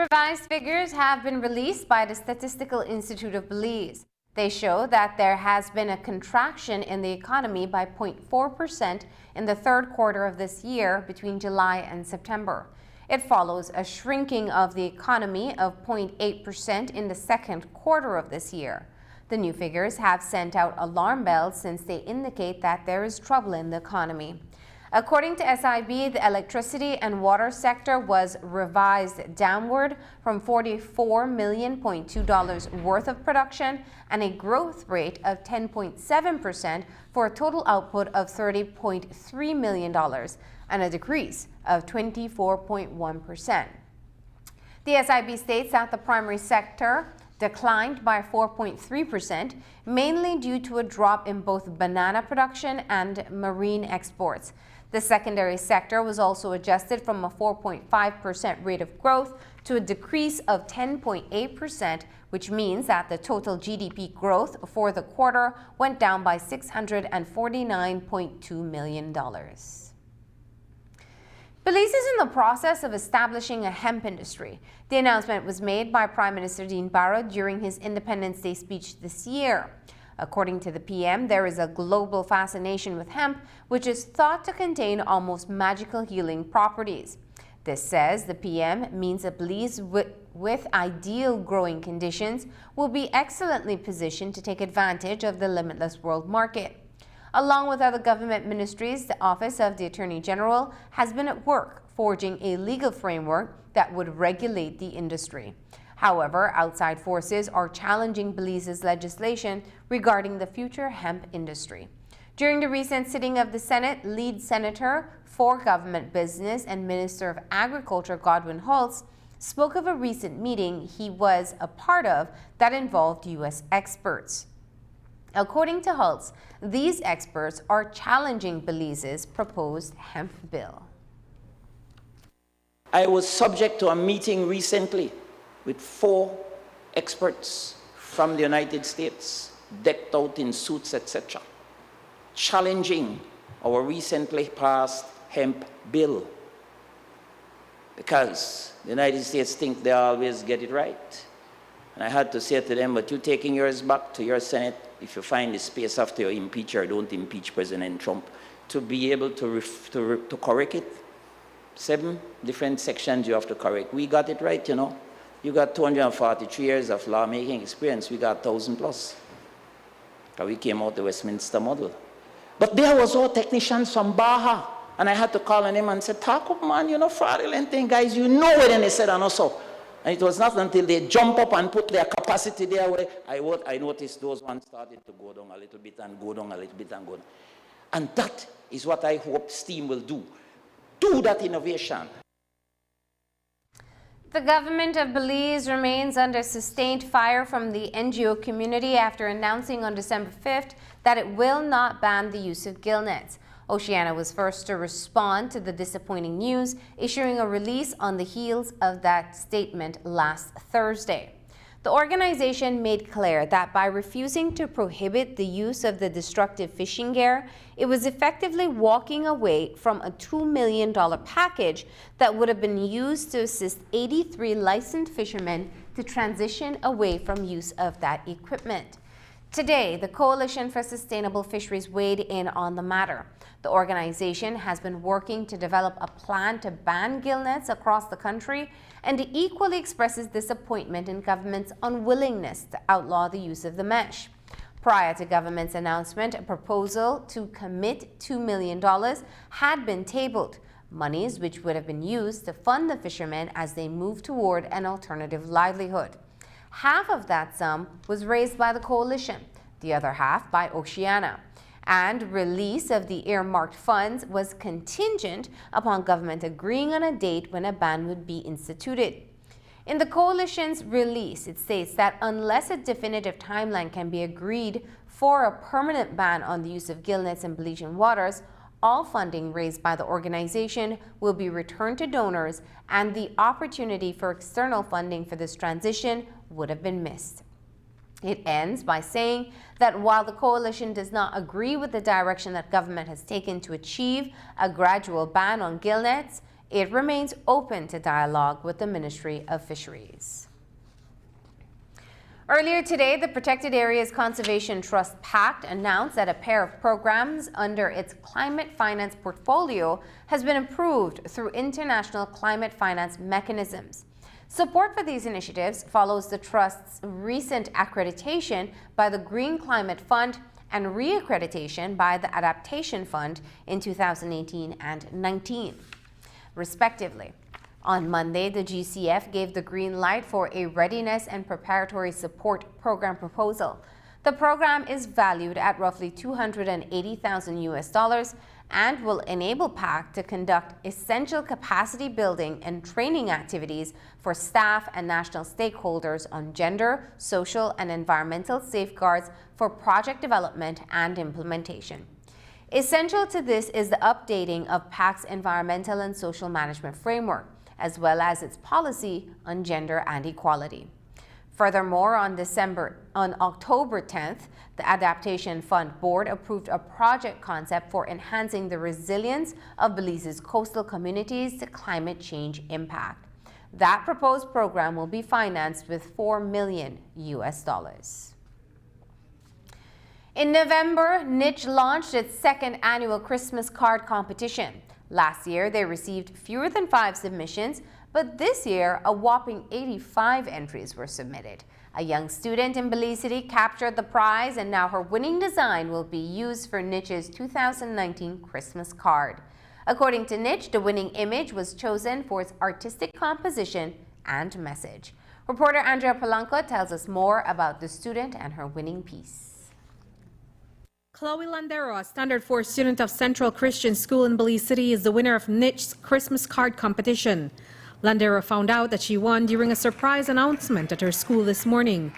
Revised figures have been released by the Statistical Institute of Belize. They show that there has been a contraction in the economy by 0.4% in the third quarter of this year between July and September. It follows a shrinking of the economy of 0.8% in the second quarter of this year. The new figures have sent out alarm bells since they indicate that there is trouble in the economy. According to SIB, the electricity and water sector was revised downward from $44.2 million worth of production and a growth rate of 10.7% for a total output of $30.3 million and a decrease of 24.1%. The SIB states that the primary sector declined by 4.3%, mainly due to a drop in both banana production and marine exports. The secondary sector was also adjusted from a 4.5% rate of growth to a decrease of 10.8%, which means that the total GDP growth for the quarter went down by $649.2 million. Belize is in the process of establishing a hemp industry. The announcement was made by Prime Minister Dean Barrow during his Independence Day speech this year. According to the PM, there is a global fascination with hemp, which is thought to contain almost magical healing properties. This, says the PM, means that Belize with ideal growing conditions will be excellently positioned to take advantage of the limitless world market. Along with other government ministries, the Office of the Attorney General has been at work forging a legal framework that would regulate the industry. However, outside forces are challenging Belize's legislation regarding the future hemp industry. During the recent sitting of the Senate, lead senator for government business and Minister of Agriculture Godwin Holtz spoke of a recent meeting he was a part of that involved U.S. experts. According to Holtz, these experts are challenging Belize's proposed hemp bill. I was subject to a meeting recently with 4 experts from the United States, decked out in suits, etc., challenging our recently passed hemp bill, because the United States think they always get it right. And I had to say to them, but you're taking yours back to your Senate if you find the space after you impeach or don't impeach President Trump, to be able to correct it. 7 different sections you have to correct. We got it right, you know. You got 243 years of lawmaking experience. We got 1,000 plus. We came out the Westminster model. But there was all technicians from Baja. And I had to call on him and say, talk up, man, you know, fraudulent thing, guys. You know it. And they said, and also. And it was not until they jump up and put their capacity there where I noticed those ones started to go down a little bit and go down a little bit and go down. And that is what I hope STEAM will do. Do that innovation. The government of Belize remains under sustained fire from the NGO community after announcing on December 5th that it will not ban the use of Gillnet. Oceana was first to respond to the disappointing news, issuing a release on the heels of that statement last Thursday. The organization made clear that by refusing to prohibit the use of the destructive fishing gear, it was effectively walking away from a $2 million package that would have been used to assist 83 licensed fishermen to transition away from use of that equipment. Today, the Coalition for Sustainable Fisheries weighed in on the matter. The organization has been working to develop a plan to ban gillnets across the country, and it equally expresses disappointment in government's unwillingness to outlaw the use of the mesh. Prior to government's announcement, a proposal to commit $2 million had been tabled, monies which would have been used to fund the fishermen as they move toward an alternative livelihood. Half of that sum was raised by the coalition, the other half by Oceana. And release of the earmarked funds was contingent upon government agreeing on a date when a ban would be instituted. In the coalition's release, it states that unless a definitive timeline can be agreed for a permanent ban on the use of gillnets in Belizean waters, all funding raised by the organization will be returned to donors, and the opportunity for external funding for this transition would have been missed. It ends by saying that while the coalition does not agree with the direction that government has taken to achieve a gradual ban on gillnets, it remains open to dialogue with the Ministry of Fisheries. Earlier today, the Protected Areas Conservation Trust Pact announced that a pair of programs under its climate finance portfolio has been approved through international climate finance mechanisms. Support for these initiatives follows the Trust's recent accreditation by the Green Climate Fund and reaccreditation by the Adaptation Fund in 2018 and 19, respectively. On Monday, the GCF gave the green light for a Readiness and Preparatory Support Program proposal. The program is valued at roughly $280,000 and will enable PAC to conduct essential capacity building and training activities for staff and national stakeholders on gender, social, and environmental safeguards for project development and implementation. Essential to this is the updating of PAC's environmental and social management framework, as well as its policy on gender and equality. Furthermore, on October 10th, the Adaptation Fund Board approved a project concept for enhancing the resilience of Belize's coastal communities to climate change impact. That proposed program will be financed with $4 million. In November, Niche launched its second annual Christmas card competition. Last year, they received fewer than 5 submissions, but this year, a whopping 85 entries were submitted. A young student in Belize City captured the prize, and now her winning design will be used for Niche's 2019 Christmas card. According to Niche, the winning image was chosen for its artistic composition and message. Reporter Andrea Polanco tells us more about the student and her winning piece. Chloe Landero, a Standard 4 student of Central Christian School in Belize City, is the winner of Niche's Christmas card competition. Landero found out that she won during a surprise announcement at her school this morning.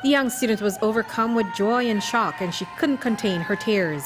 The young student was overcome with joy and shock, and she couldn't contain her tears.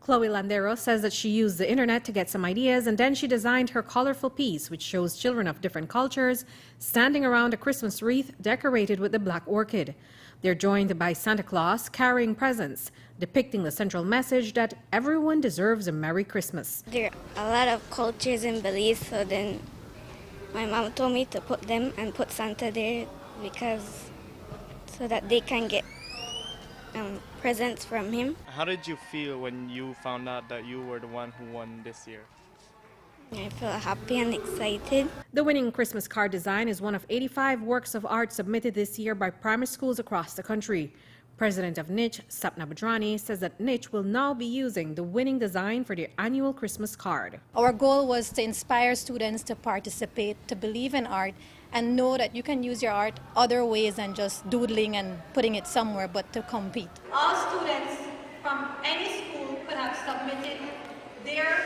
Chloe Landero says that she used the internet to get some ideas, and then she designed her colorful piece, which shows children of different cultures standing around a Christmas wreath decorated with the black orchid. They're joined by Santa Claus carrying presents, depicting the central message that everyone deserves a Merry Christmas. There are a lot of cultures in Belize, so then my mom told me to put them and put Santa there so that they can get presents from him. How did you feel when you found out that you were the one who won this year? I feel happy and excited. The winning Christmas card design is one of 85 works of art submitted this year by primary schools across the country. President of Niche, Sapna Badrani, says that Niche will now be using the winning design for their annual Christmas card. Our goal was to inspire students to participate, to believe in art, and know that you can use your art other ways than just doodling and putting it somewhere, but to compete. All students from any school could have submitted their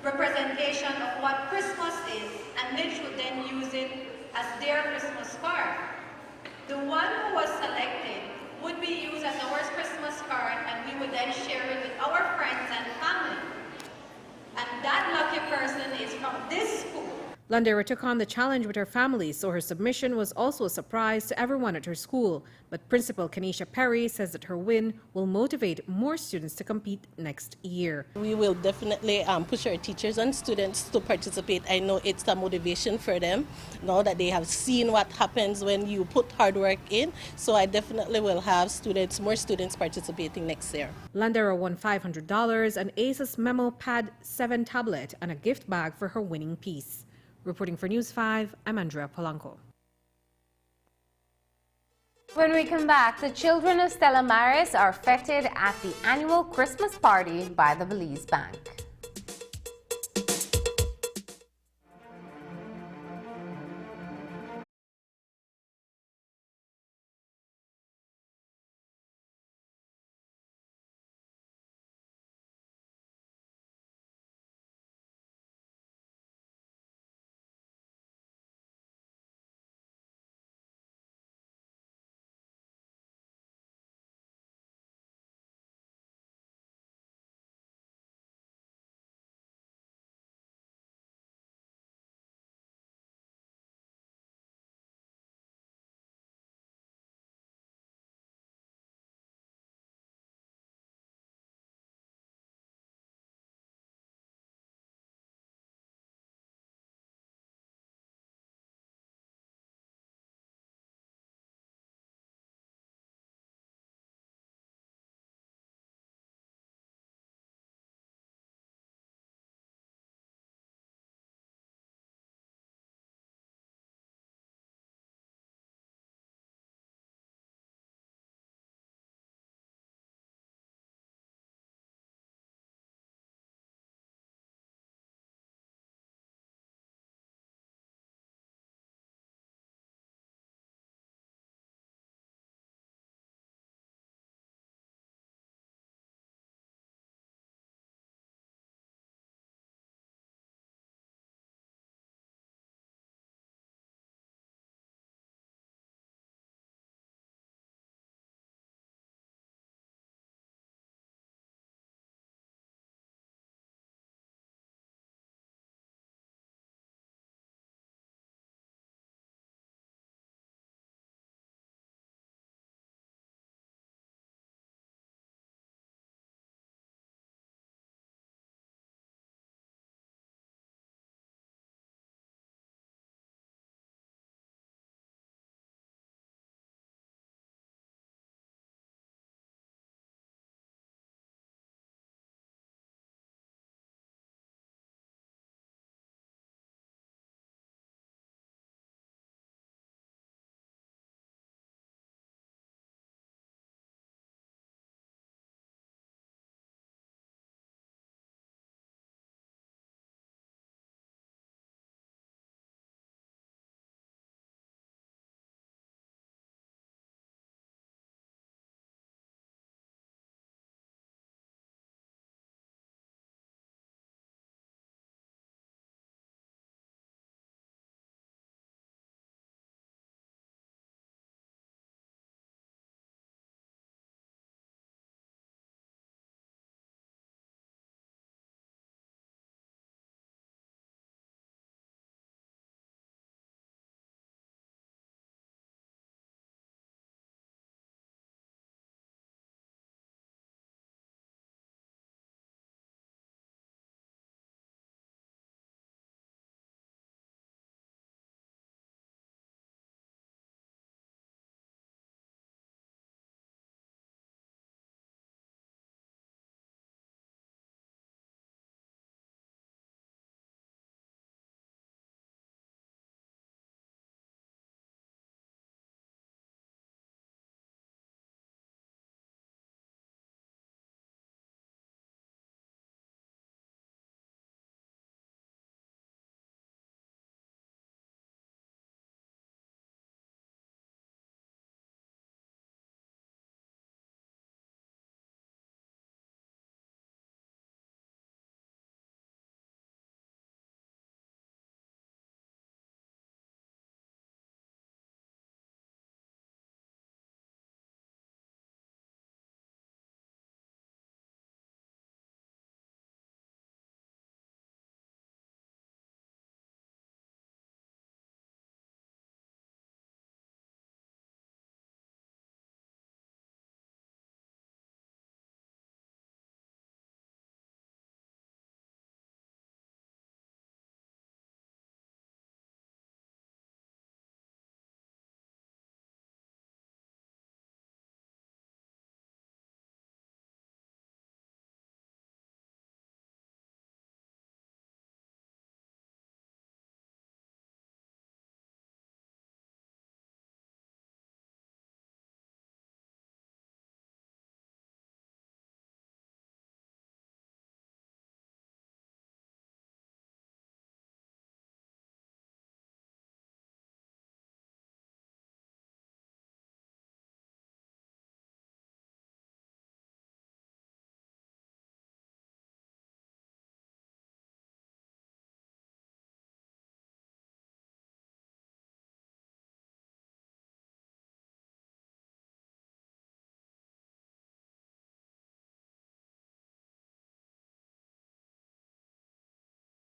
representation of what Christmas is, and Niche would then use it as their Christmas card. The one who was selected would be used as our Christmas card, and we would then share it with our friends and family. And that lucky person is from this school. Landero took on the challenge with her family, so her submission was also a surprise to everyone at her school. But Principal Kenisha Perry says that her win will motivate more students to compete next year. We will definitely push our teachers and students to participate. I know it's a motivation for them now that they have seen what happens when you put hard work in. So I definitely will have more students participating next year. Landero won $500, an Asus Memo Pad 7 tablet, and a gift bag for her winning piece. Reporting for News 5, I'm Andrea Polanco. When we come back, the children of Stella Maris are affected at the annual Christmas party by the Belize Bank.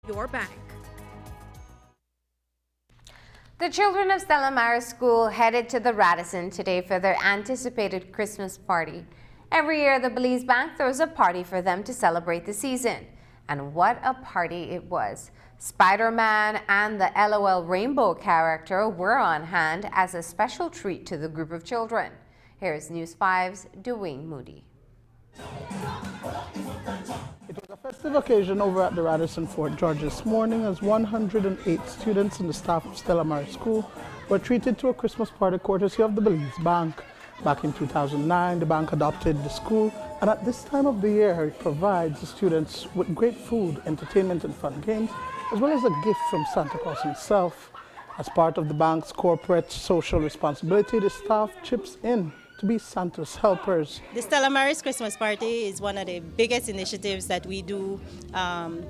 your bank. The children of Stella Maris School headed to the Radisson today for their anticipated Christmas party. Every year, the Belize Bank throws a party for them to celebrate the season. And what a party it was. Spider-Man and the LOL Rainbow character were on hand as a special treat to the group of children. Here's News 5's Dwayne Moody. It was a festive occasion over at the Radisson Fort George this morning as 108 students and the staff of Stella Maris School were treated to a Christmas party courtesy of the Belize Bank. Back in 2009, the bank adopted the school, and at this time of the year, it provides the students with great food, entertainment, and fun games, as well as a gift from Santa Claus himself. As part of the bank's corporate social responsibility, the staff chips in to be Santa's helpers. The Stella Maris Christmas Party is one of the biggest initiatives that we do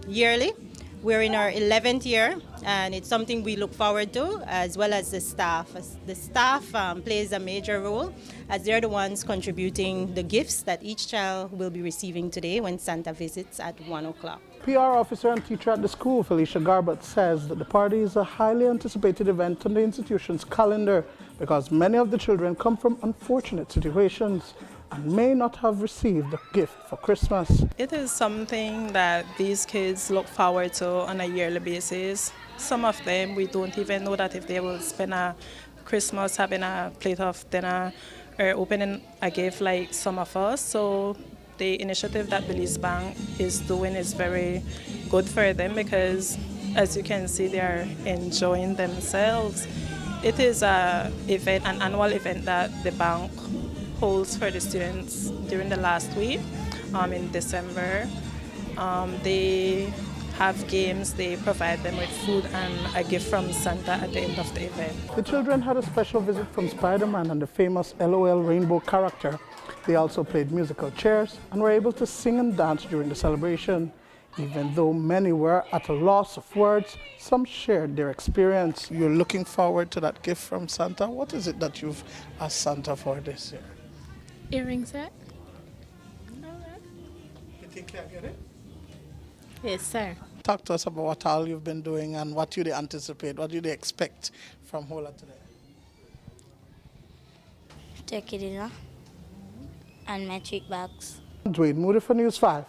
yearly. We're in our 11th year, and it's something we look forward to, as well as the staff. The staff plays a major role, as they're the ones contributing the gifts that each child will be receiving today when Santa visits at 1 o'clock. PR officer and teacher at the school, Felicia Garbutt, says that the party is a highly anticipated event on the institution's calendar because many of the children come from unfortunate situations and may not have received a gift for Christmas. It is something that these kids look forward to on a yearly basis. Some of them, we don't even know that if they will spend a Christmas having a plate of dinner or opening a gift like some of us. So the initiative that Belize Bank is doing is very good for them because, as you can see, they are enjoying themselves. It is an annual event that the bank holds for the students during the last week in December. They have games, they provide them with food and a gift from Santa at the end of the event. The children had a special visit from Spider-Man and the famous LOL Rainbow character. They also played musical chairs and were able to sing and dance during the celebration. Even though many were at a loss of words, some shared their experience. You're looking forward to that gift from Santa. What is it that you've asked Santa for this year? Earring set. You think you'll get it? Yes, sir. Talk to us about what all you've been doing and what you anticipate, what you expect from Hola today. Turkey dinner and metric bags. Dwayne Moody for News 5.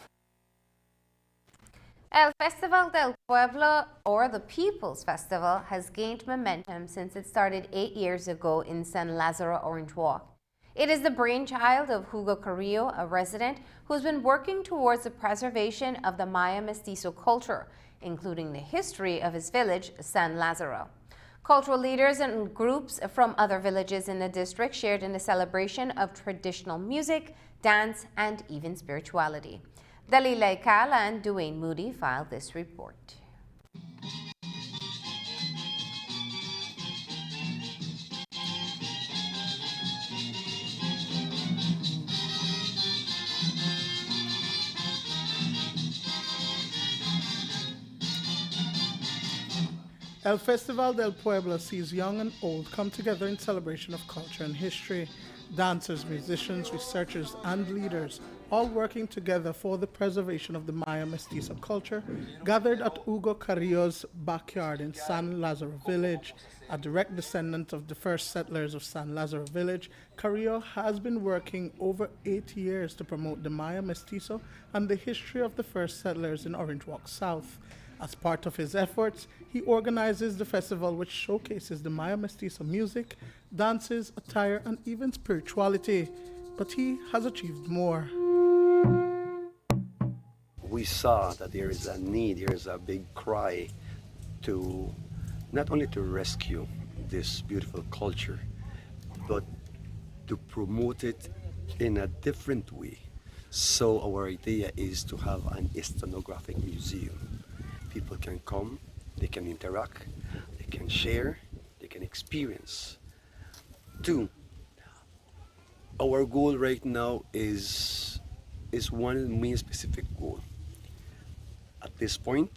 El Festival del Pueblo, or the People's Festival, has gained momentum since it started 8 years ago in San Lazaro, Orange Walk. It is the brainchild of Hugo Carrillo, a resident who's been working towards the preservation of the Maya Mestizo culture, including the history of his village, San Lazaro. Cultural leaders and groups from other villages in the district shared in the celebration of traditional music, dance, and even spirituality. Dalila Ikala and Dwayne Moody filed this report. El Festival del Pueblo sees young and old come together in celebration of culture and history. Dancers, musicians, researchers, and leaders, all working together for the preservation of the Maya Mestizo culture, gathered at Hugo Carrillo's backyard in San Lazaro Village. A direct descendant of the first settlers of San Lazaro Village, Carrillo has been working over 8 years to promote the Maya Mestizo and the history of the first settlers in Orange Walk South. As part of his efforts, he organizes the festival which showcases the Maya Mestizo music, dances, attire, and even spirituality. But he has achieved more. We saw that there is a need, there is a big cry to not only to rescue this beautiful culture, but to promote it in a different way. So our idea is to have an ethnographic museum. People can come, they can interact, they can share, they can experience. 2, our goal right now is one main specific goal. At this point,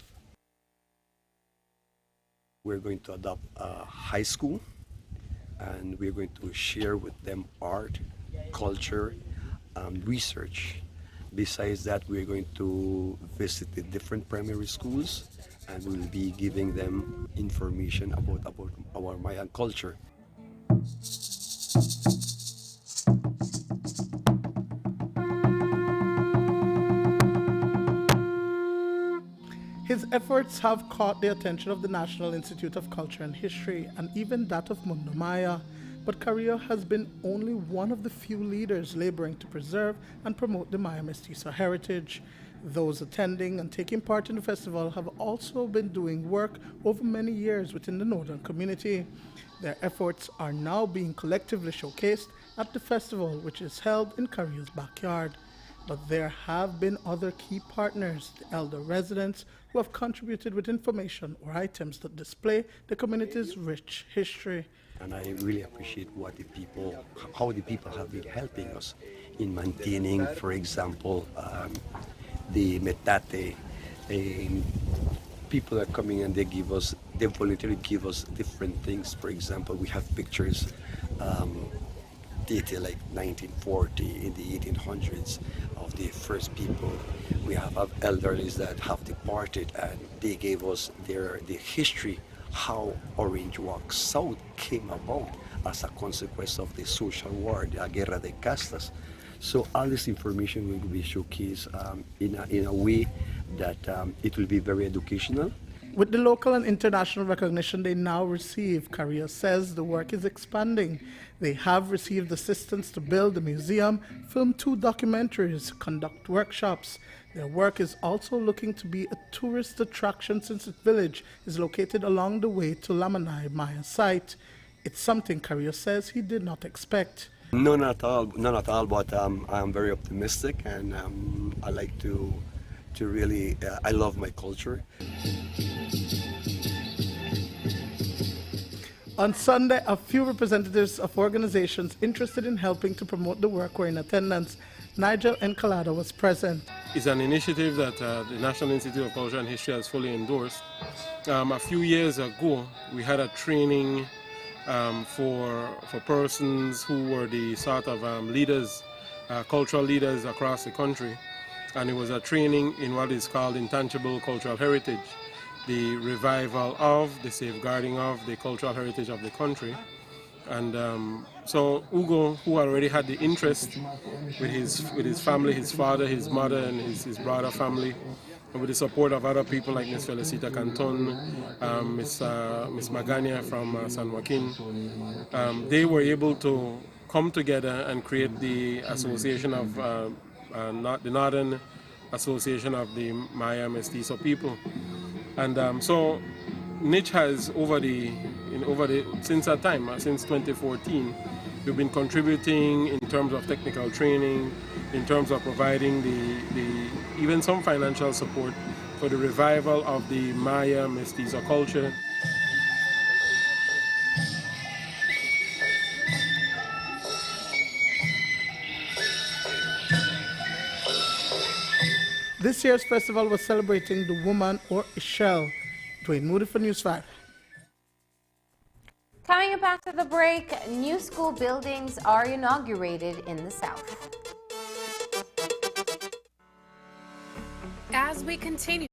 we're going to adopt a high school and we're going to share with them art, culture, and research. Besides that, we're going to visit the different primary schools and we'll be giving them information about our Mayan culture. His efforts have caught the attention of the National Institute of Culture and History and even that of Mundo Maya, but Carrillo has been only one of the few leaders laboring to preserve and promote the Maya Mestizo heritage. Those attending and taking part in the festival have also been doing work over many years within the northern community. Their efforts are now being collectively showcased at the festival, which is held in Carrillo's backyard. But there have been other key partners, the elder residents, who have contributed with information or items that display the community's rich history. And I really appreciate how the people have been helping us in maintaining, for example, the metate. People are coming and they voluntarily give us different things. For example, we have pictures dated like 1940, in the 1800s, of the first people. We have elderlies that have departed, and they gave us the history, how Orange Walk South came about as a consequence of the social war, the Guerra de Castas. So all this information will be showcased in a way that it will be very educational. With the local and international recognition they now receive, Carrillo says the work is expanding. They have received assistance to build a museum, film 2 documentaries, conduct workshops. Their work is also looking to be a tourist attraction since its village is located along the way to Lamanai Maya site. It's something Carrillo says he did not expect. None at all, but I'm very optimistic, and I like to really, I love my culture. On Sunday, a few representatives of organizations interested in helping to promote the work were in attendance. Nigel Encalada was present. It's an initiative that the National Institute of Culture and History has fully endorsed. A few years ago, we had a training for persons who were the sort of leaders, cultural leaders across the country. And it was a training in what is called intangible cultural heritage, the revival of, the safeguarding of the cultural heritage of the country. And so Ugo, who already had the interest with his family, his father, his mother, and his brother family, and with the support of other people like Miss Felicita Canton, Miss Magania from San Joaquin, they were able to come together and create the association of the Northern Association of the Maya Mestizo people. And so Niche has since that time, since 2014, we've been contributing in terms of technical training, in terms of providing even some financial support for the revival of the Maya Mestizo culture. This year's festival was celebrating the woman or Ishel. Dwayne Moody for News 5. Coming up after the break, new school buildings are inaugurated in the South. As we continue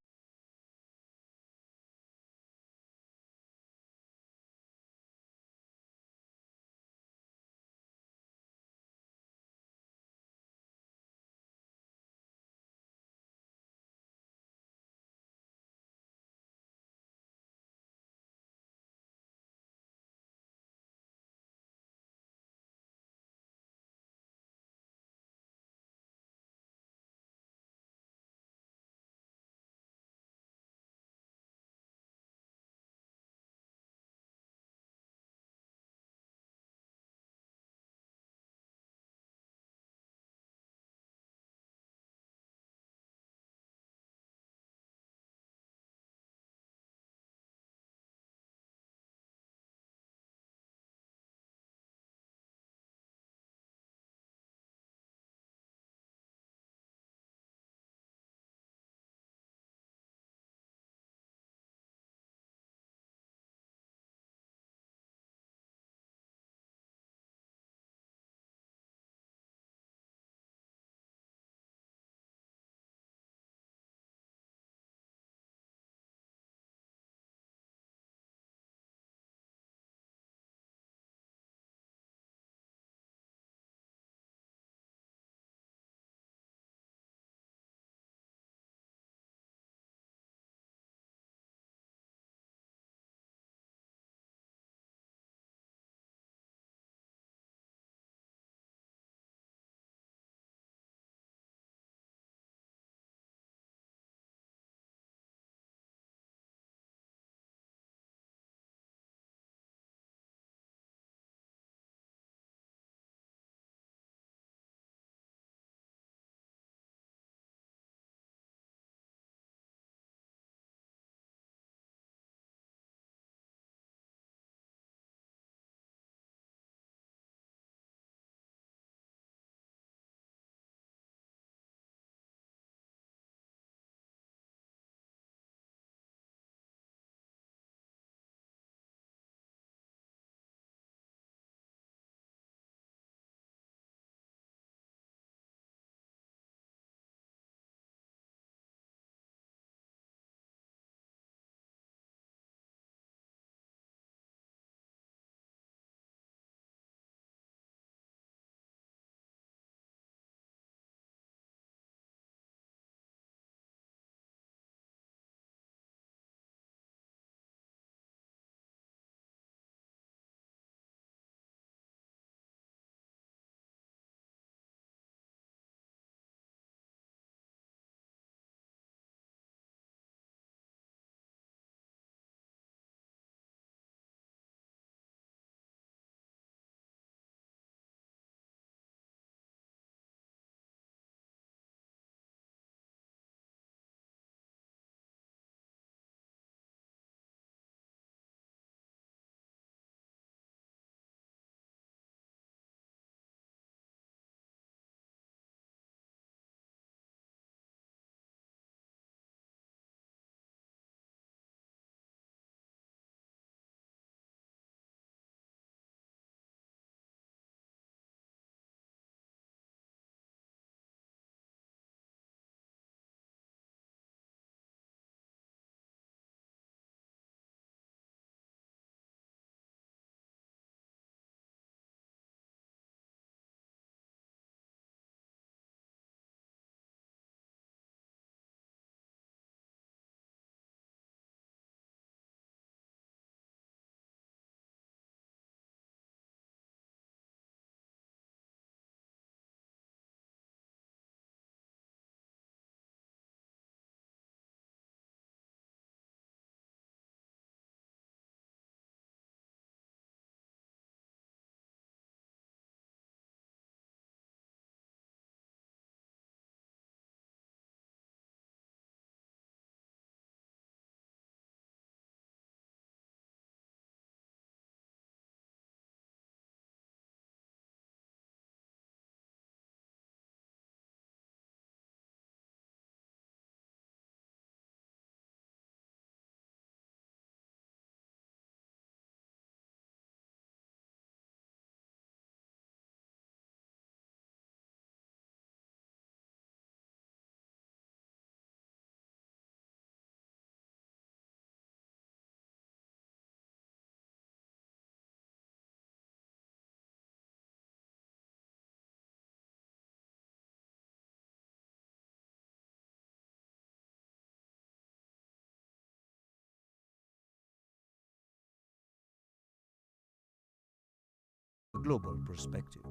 global perspective.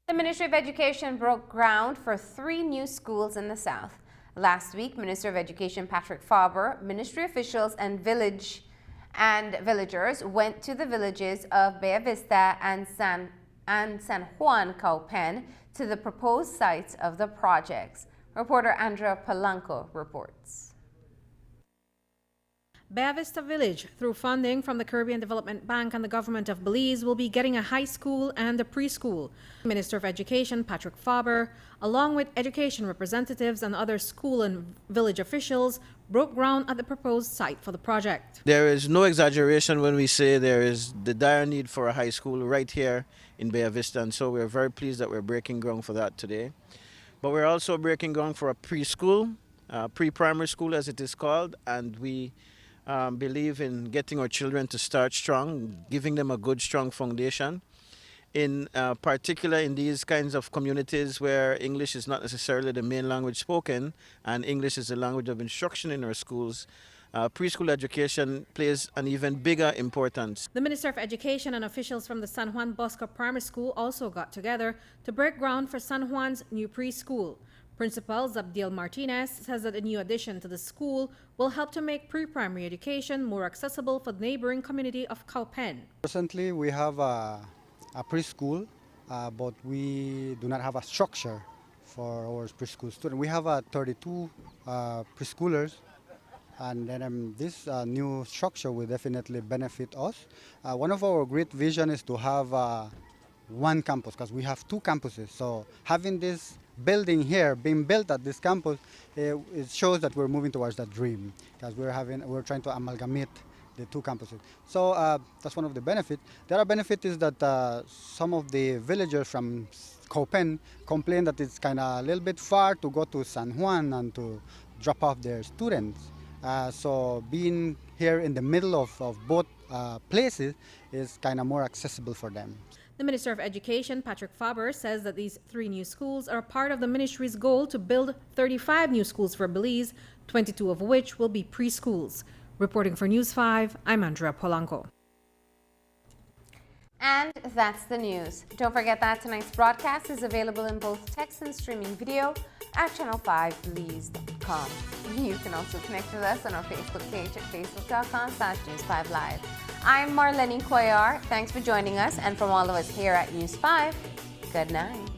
The Ministry of Education broke ground for 3 new schools in the South. Last week, Minister of Education Patrick Faber, ministry officials and villagers went to the villages of Bella Vista and San Juan Caupen to the proposed sites of the projects. Reporter Andrea Polanco reports. Bella Vista Village, through funding from the Caribbean Development Bank and the government of Belize, will be getting a high school and a preschool. Minister of Education Patrick Faber, along with education representatives and other school and village officials, broke ground at the proposed site for the project. There is no exaggeration when we say there is the dire need for a high school right here in Bella Vista, and so we're very pleased that we're breaking ground for that today. But we're also breaking ground for a preschool, pre-primary school as it is called, and we believe in getting our children to start strong, giving them a good, strong foundation. In particular, in these kinds of communities where English is not necessarily the main language spoken and English is the language of instruction in our schools, preschool education plays an even bigger importance. The Minister of Education and officials from the San Juan Bosco Primary School also got together to break ground for San Juan's new preschool. Principal Zabdiel Martinez says that a new addition to the school will help to make pre-primary education more accessible for the neighboring community of Caupen. Presently, we have a preschool, but we do not have a structure for our preschool students. We have 32 preschoolers, and then this new structure will definitely benefit us. One of our great vision is to have one campus, because we have 2 campuses. So having this building here being built at this campus, it shows that we're moving towards that dream, because we're trying to amalgamate the 2 campuses. So that's one of the benefits. The other benefit is that some of the villagers from Caupen complain that it's kind of a little bit far to go to San Juan and to drop off their students. So being here in the middle of both places is kind of more accessible for them. The Minister of Education, Patrick Faber, says that these 3 new schools are part of the ministry's goal to build 35 new schools for Belize, 22 of which will be preschools. Reporting for News 5, I'm Andrea Polanco. And that's the news. Don't forget that tonight's broadcast is available in both text and streaming video at channel5belize.com. You can also connect with us on our Facebook page at facebook.com/News5Live. I'm Marlene Cuellar. Thanks for joining us, and from all of us here at News 5, good night.